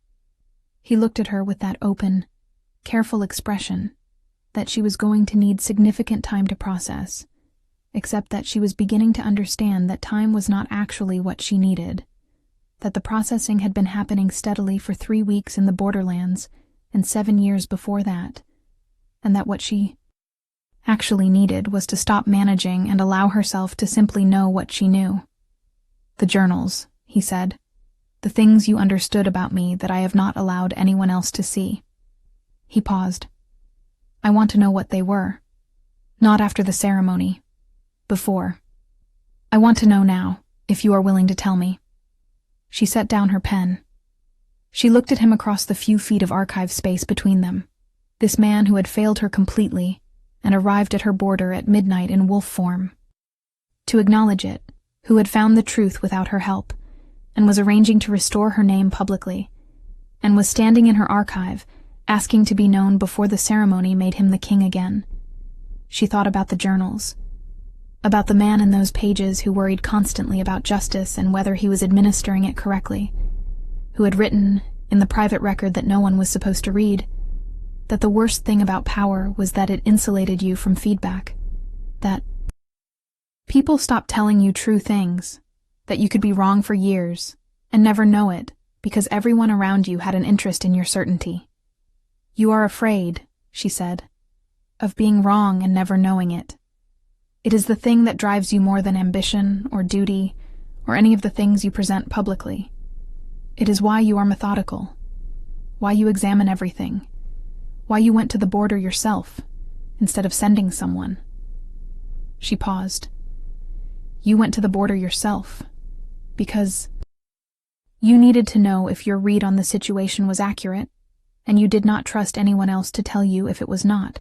He looked at her with that open, careful expression that she was going to need significant time to process, except that she was beginning to understand that time was not actually what she needed, that the processing had been happening steadily for 3 weeks in the borderlands and 7 years before that, and that what she actually needed was to stop managing and allow herself to simply know what she knew. "The journals," he said. "The things you understood about me that I have not allowed anyone else to see." He paused. "I want to know what they were. Not after the ceremony. Before. I want to know now, if you are willing to tell me." She set down her pen. She looked at him across the few feet of archive space between them. This man who had failed her completely and arrived at her border at midnight in wolf form. To acknowledge it, who had found the truth without her help, and was arranging to restore her name publicly, and was standing in her archive, asking to be known before the ceremony made him the king again. She thought about the journals, about the man in those pages who worried constantly about justice and whether he was administering it correctly, who had written, in the private record that no one was supposed to read, that the worst thing about power was that it insulated you from feedback, that people stopped telling you true things, that you could be wrong for years and never know it because everyone around you had an interest in your certainty. "You are afraid," she said, "of being wrong and never knowing it. It is the thing that drives you more than ambition or duty or any of the things you present publicly. It is why you are methodical, why you examine everything, why you went to the border yourself instead of sending someone." She paused. "You went to the border yourself because you needed to know if your read on the situation was accurate, and you did not trust anyone else to tell you if it was not."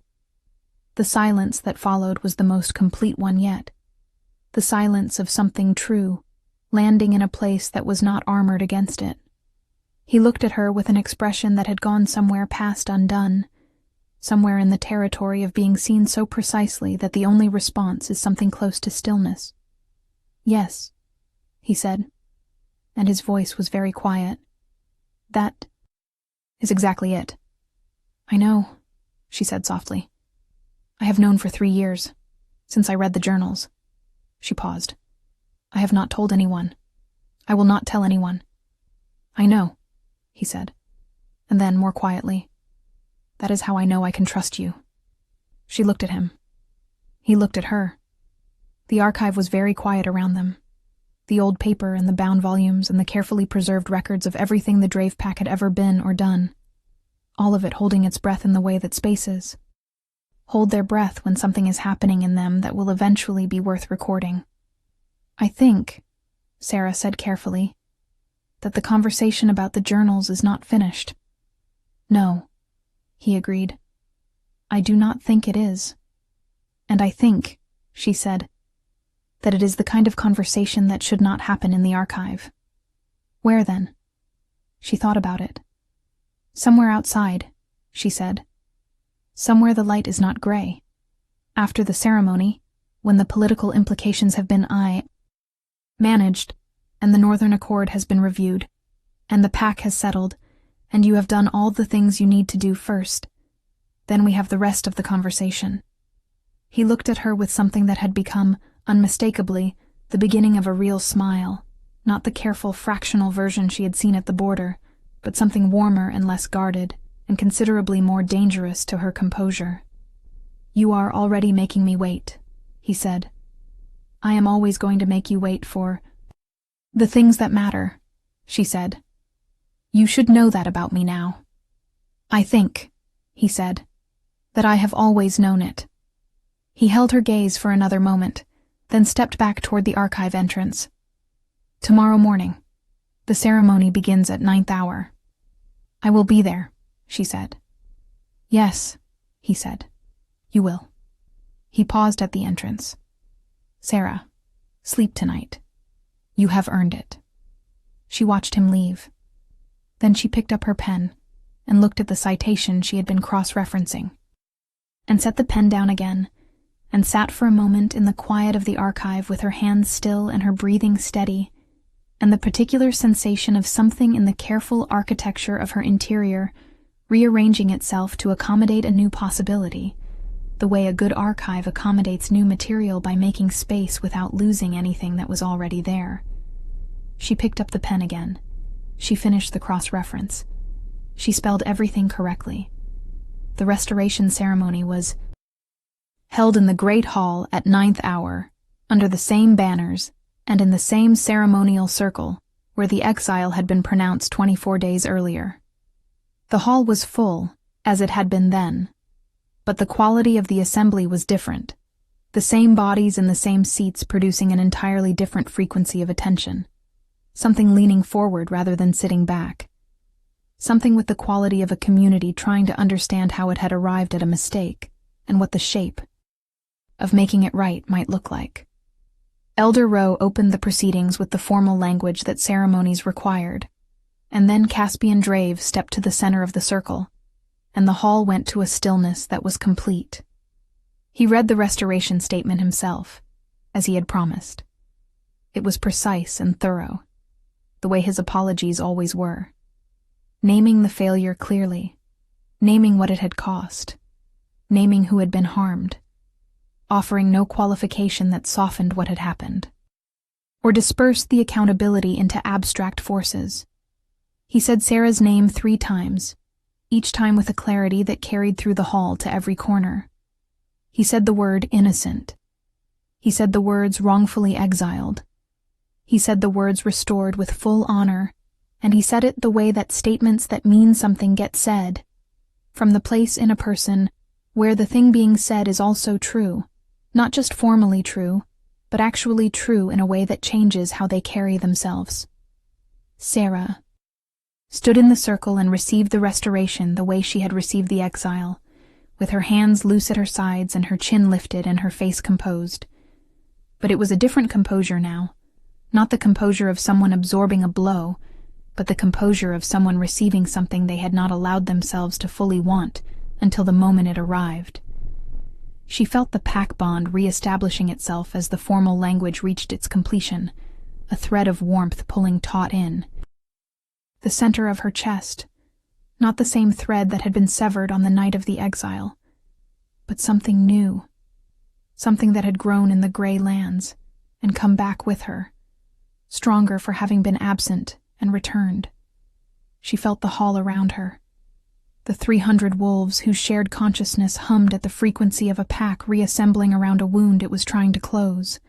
The silence that followed was the most complete one yet. The silence of something true, landing in a place that was not armored against it. He looked at her with an expression that had gone somewhere past undone, somewhere in the territory of being seen so precisely that the only response is something close to stillness. "Yes," he said, and his voice was very quiet. "That is exactly it." "I know," she said softly. "I have known for 3 years, since I read the journals." She paused. "I have not told anyone. I will not tell anyone." "I know," he said, and then, more quietly, "That is how I know I can trust you." She looked at him. He looked at her. The archive was very quiet around them. The old paper and the bound volumes and the carefully preserved records of everything the Drave Pack had ever been or done. All of it holding its breath in the way that spaces hold their breath when something is happening in them that will eventually be worth recording. "I think," Sarah said carefully, "that the conversation about the journals is not finished." "No," he agreed. "I do not think it is. And I think," she said, "that it is the kind of conversation that should not happen in the archive." "Where then?" She thought about it. "Somewhere outside," she said. "Somewhere the light is not gray. After the ceremony, when the political implications have been managed, and the Northern Accord has been reviewed, and the pack has settled, and you have done all the things you need to do first, then we have the rest of the conversation." He looked at her with something that had become, unmistakably, the beginning of a real smile, not the careful fractional version she had seen at the border, but something warmer and less guarded, and considerably more dangerous to her composure. "You are already making me wait," he said. "I am always going to make you wait for the things that matter," she said. "You should know that about me now." "I think," he said, "that I have always known it." He held her gaze for another moment, then stepped back toward the archive entrance. "Tomorrow morning. The ceremony begins at 9th hour." "I will be there," she said. "Yes," he said. "You will." He paused at the entrance. "Sarah, sleep tonight. You have earned it." She watched him leave. Then she picked up her pen and looked at the citation she had been cross-referencing, and set the pen down again, and sat for a moment in the quiet of the archive with her hands still and her breathing steady, and the particular sensation of something in the careful architecture of her interior rearranging itself to accommodate a new possibility, the way a good archive accommodates new material by making space without losing anything that was already there. She picked up the pen again. She finished the cross-reference. She spelled everything correctly. The restoration ceremony was held in the Great Hall at 9th hour, under the same banners, and in the same ceremonial circle where the exile had been pronounced 24 days earlier. The hall was full, as it had been then, but the quality of the assembly was different, the same bodies in the same seats producing an entirely different frequency of attention, something leaning forward rather than sitting back, something with the quality of a community trying to understand how it had arrived at a mistake and what the shape of making it right might look like. Elder Rowe opened the proceedings with the formal language that ceremonies required, and then Caspian Drave stepped to the center of the circle, and the hall went to a stillness that was complete. He read the restoration statement himself, as he had promised. It was precise and thorough, the way his apologies always were, naming the failure clearly, naming what it had cost, naming who had been harmed, offering no qualification that softened what had happened, or dispersed the accountability into abstract forces. He said Sarah's name 3 times, each time with a clarity that carried through the hall to every corner. He said the word innocent. He said the words wrongfully exiled. He said the words restored with full honor, and he said it the way that statements that mean something get said, from the place in a person where the thing being said is also true, not just formally true, but actually true in a way that changes how they carry themselves. Sarah stood in the circle and received the restoration the way she had received the exile, with her hands loose at her sides and her chin lifted and her face composed. But it was a different composure now, not the composure of someone absorbing a blow, but the composure of someone receiving something they had not allowed themselves to fully want until the moment it arrived. She felt the pack bond re-establishing itself as the formal language reached its completion, a thread of warmth pulling taut in. The center of her chest, not the same thread that had been severed on the night of the exile, but something new, something that had grown in the gray lands and come back with her, stronger for having been absent and returned. She felt the hall around her. The 300 wolves whose shared consciousness hummed at the frequency of a pack reassembling around a wound it was trying to close,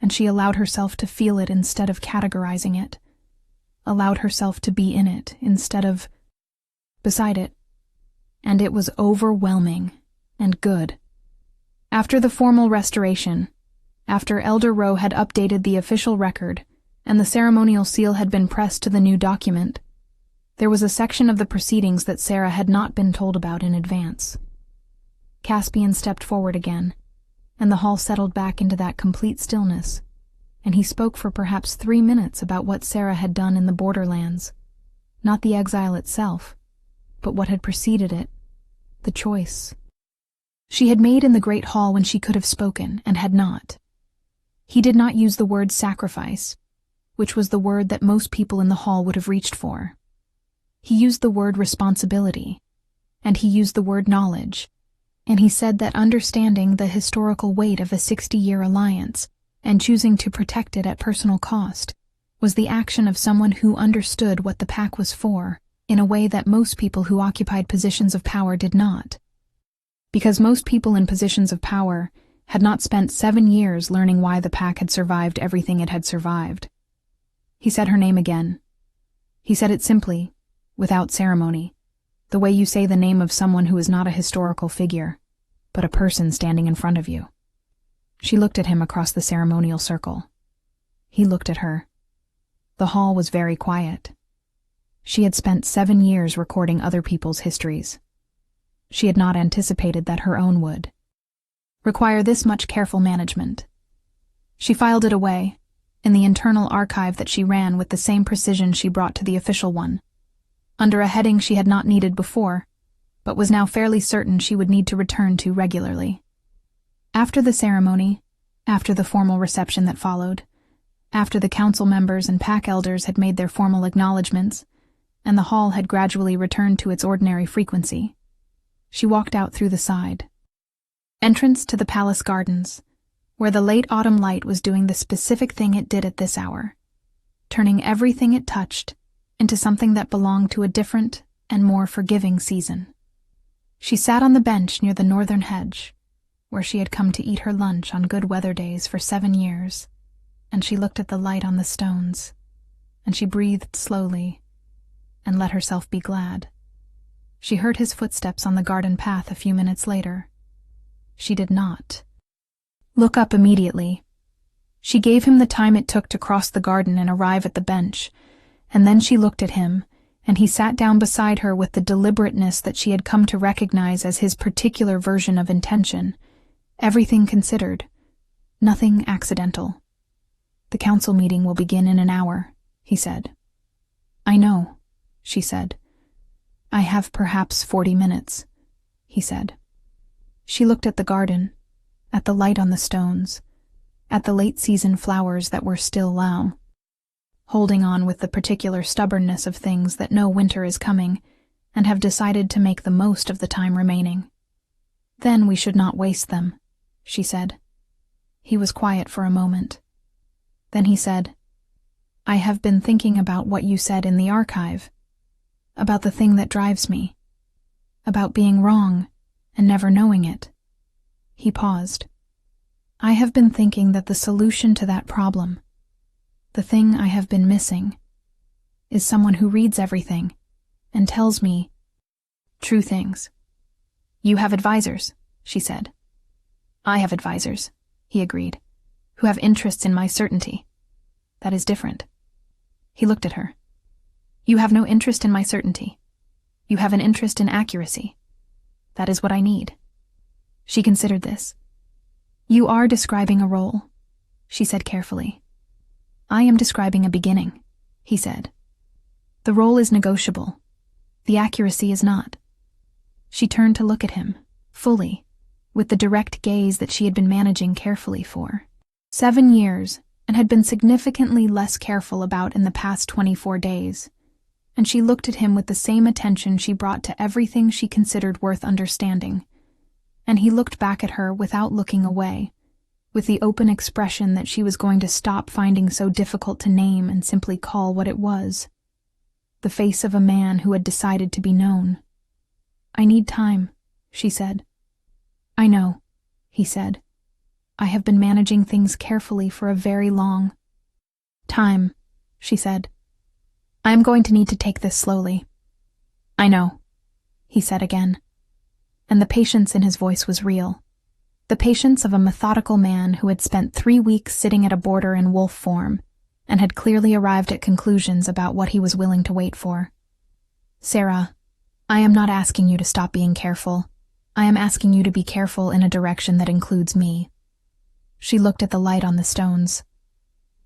and she allowed herself to feel it instead of categorizing it, allowed herself to be in it instead of beside it, and it was overwhelming and good. After the formal restoration, after Elder Rowe had updated the official record and the ceremonial seal had been pressed to the new document, there was a section of the proceedings that Sarah had not been told about in advance. Caspian stepped forward again, and the hall settled back into that complete stillness, and he spoke for perhaps 3 minutes about what Sarah had done in the borderlands, not the exile itself, but what had preceded it, the choice she had made in the great hall when she could have spoken and had not. He did not use the word sacrifice, which was the word that most people in the hall would have reached for. He used the word responsibility, and he used the word knowledge, and he said that understanding the historical weight of a 60-year alliance and choosing to protect it at personal cost was the action of someone who understood what the pack was for in a way that most people who occupied positions of power did not. Because most people in positions of power had not spent 7 years learning why the pack had survived everything it had survived. He said her name again. He said it simply, without ceremony, the way you say the name of someone who is not a historical figure, but a person standing in front of you. She looked at him across the ceremonial circle. He looked at her. The hall was very quiet. She had spent 7 years recording other people's histories. She had not anticipated that her own would require this much careful management. She filed it away, in the internal archive that she ran with the same precision she brought to the official one, under a heading she had not needed before, but was now fairly certain she would need to return to regularly. After the ceremony, after the formal reception that followed, after the council members and pack elders had made their formal acknowledgments, and the hall had gradually returned to its ordinary frequency, she walked out through the side entrance to the palace gardens, where the late autumn light was doing the specific thing it did at this hour, turning everything it touched into something that belonged to a different and more forgiving season. She sat on the bench near the northern hedge, where she had come to eat her lunch on good weather days for 7 years, and she looked at the light on the stones, and she breathed slowly, and let herself be glad. She heard his footsteps on the garden path a few minutes later. She did not look up immediately. She gave him the time it took to cross the garden and arrive at the bench, and then she looked at him, and he sat down beside her with the deliberateness that she had come to recognize as his particular version of intention, everything considered, nothing accidental. "The council meeting will begin in an hour," he said. "I know," she said. "I have perhaps 40 minutes," he said. She looked at the garden, at the light on the stones, at the late-season flowers that were still low, holding on with the particular stubbornness of things that know winter is coming and have decided to make the most of the time remaining. "Then we should not waste them," she said. He was quiet for a moment. Then he said, "I have been thinking about what you said in the archive, about the thing that drives me, about being wrong and never knowing it." He paused. "I have been thinking that the solution to that problem, the thing I have been missing, is someone who reads everything and tells me true things." "You have advisors," she said. "I have advisors," he agreed, "who have interests in my certainty. That is different." He looked at her. "You have no interest in my certainty. You have an interest in accuracy. That is what I need." She considered this. "You are describing a role," she said carefully. "I am describing a beginning," he said. "The role is negotiable. The accuracy is not." She turned to look at him, fully, with the direct gaze that she had been managing carefully for 7 years and had been significantly less careful about in the past 24 days. And she looked at him with the same attention she brought to everything she considered worth understanding. And he looked back at her without looking away, with the open expression that she was going to stop finding so difficult to name and simply call what it was. The face of a man who had decided to be known. "I need time," she said. "I know," he said. "I have been managing things carefully for a very long time," she said. "I am going to need to take this slowly." "I know," he said again. And the patience in his voice was real. The patience of a methodical man who had spent 3 weeks sitting at a border in wolf form and had clearly arrived at conclusions about what he was willing to wait for. "Sarah, I am not asking you to stop being careful. I am asking you to be careful in a direction that includes me." She looked at the light on the stones.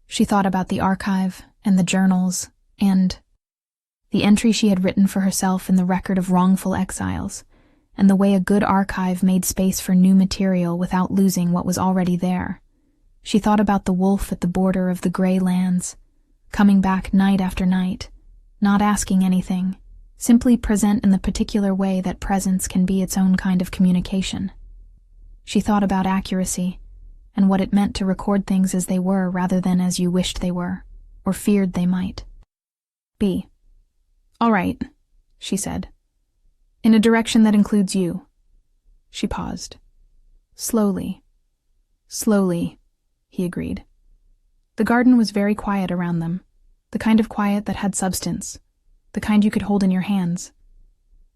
She thought about the archive and the journals and the entry she had written for herself in the record of wrongful exiles, and the way a good archive made space for new material without losing what was already there. She thought about the wolf at the border of the gray lands, coming back night after night, not asking anything, simply present in the particular way that presence can be its own kind of communication. She thought about accuracy, and what it meant to record things as they were rather than as you wished they were, or feared they might be. "All right," she said. "In a direction that includes you." She paused. "Slowly. Slowly," he agreed. The garden was very quiet around them, the kind of quiet that had substance, the kind you could hold in your hands.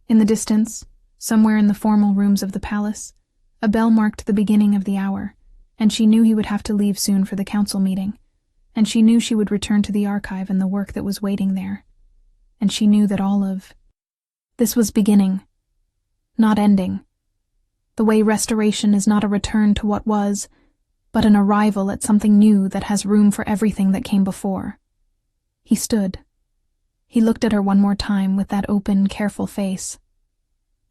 In the distance, somewhere in the formal rooms of the palace, a bell marked the beginning of the hour, and she knew he would have to leave soon for the council meeting, and she knew she would return to the archive and the work that was waiting there. and she knew that all of this was beginning, not ending. The way restoration is not a return to what was, but an arrival at something new that has room for everything that came before. He stood. He looked at her one more time with that open, careful face.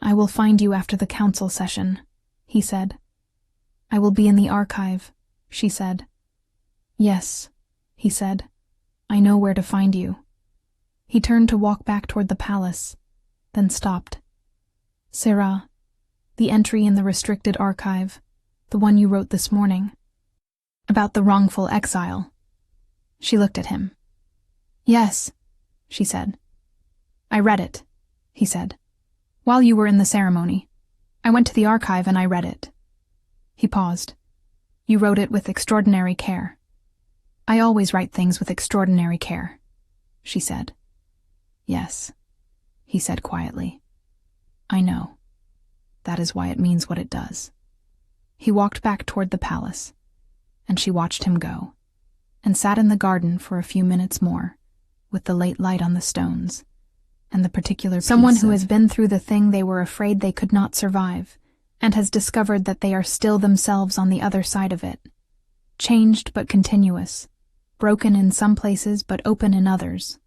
"I will find you after the council session," he said. "I will be in the archive," she said. "Yes," he said. "I know where to find you." He turned to walk back toward the palace, then stopped. "Sarah, the entry in the restricted archive, the one you wrote this morning, about the wrongful exile." She looked at him. "Yes," she said. "I read it," he said. "While you were in the ceremony. I went to the archive and I read it." He paused. "You wrote it with extraordinary care." "I always write things with extraordinary care," she said. "Yes," he said quietly. "I know. That is why it means what it does." He walked back toward the palace, and she watched him go, and sat in the garden for a few minutes more, with the late light on the stones, and the particular someone who has been through the thing they were afraid they could not survive, and has discovered that they are still themselves on the other side of it, changed but continuous, broken in some places but open in others,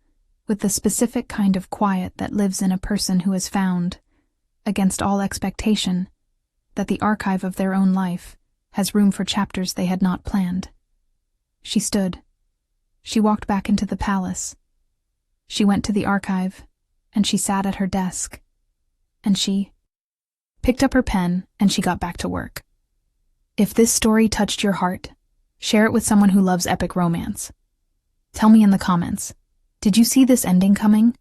with the specific kind of quiet that lives in a person who has found, against all expectation, that the archive of their own life has room for chapters they had not planned. She stood. She walked back into the palace. She went to the archive, and she sat at her desk, and she picked up her pen, and she got back to work. If this story touched your heart, share it with someone who loves epic romance. Tell me in the comments, did you see this ending coming?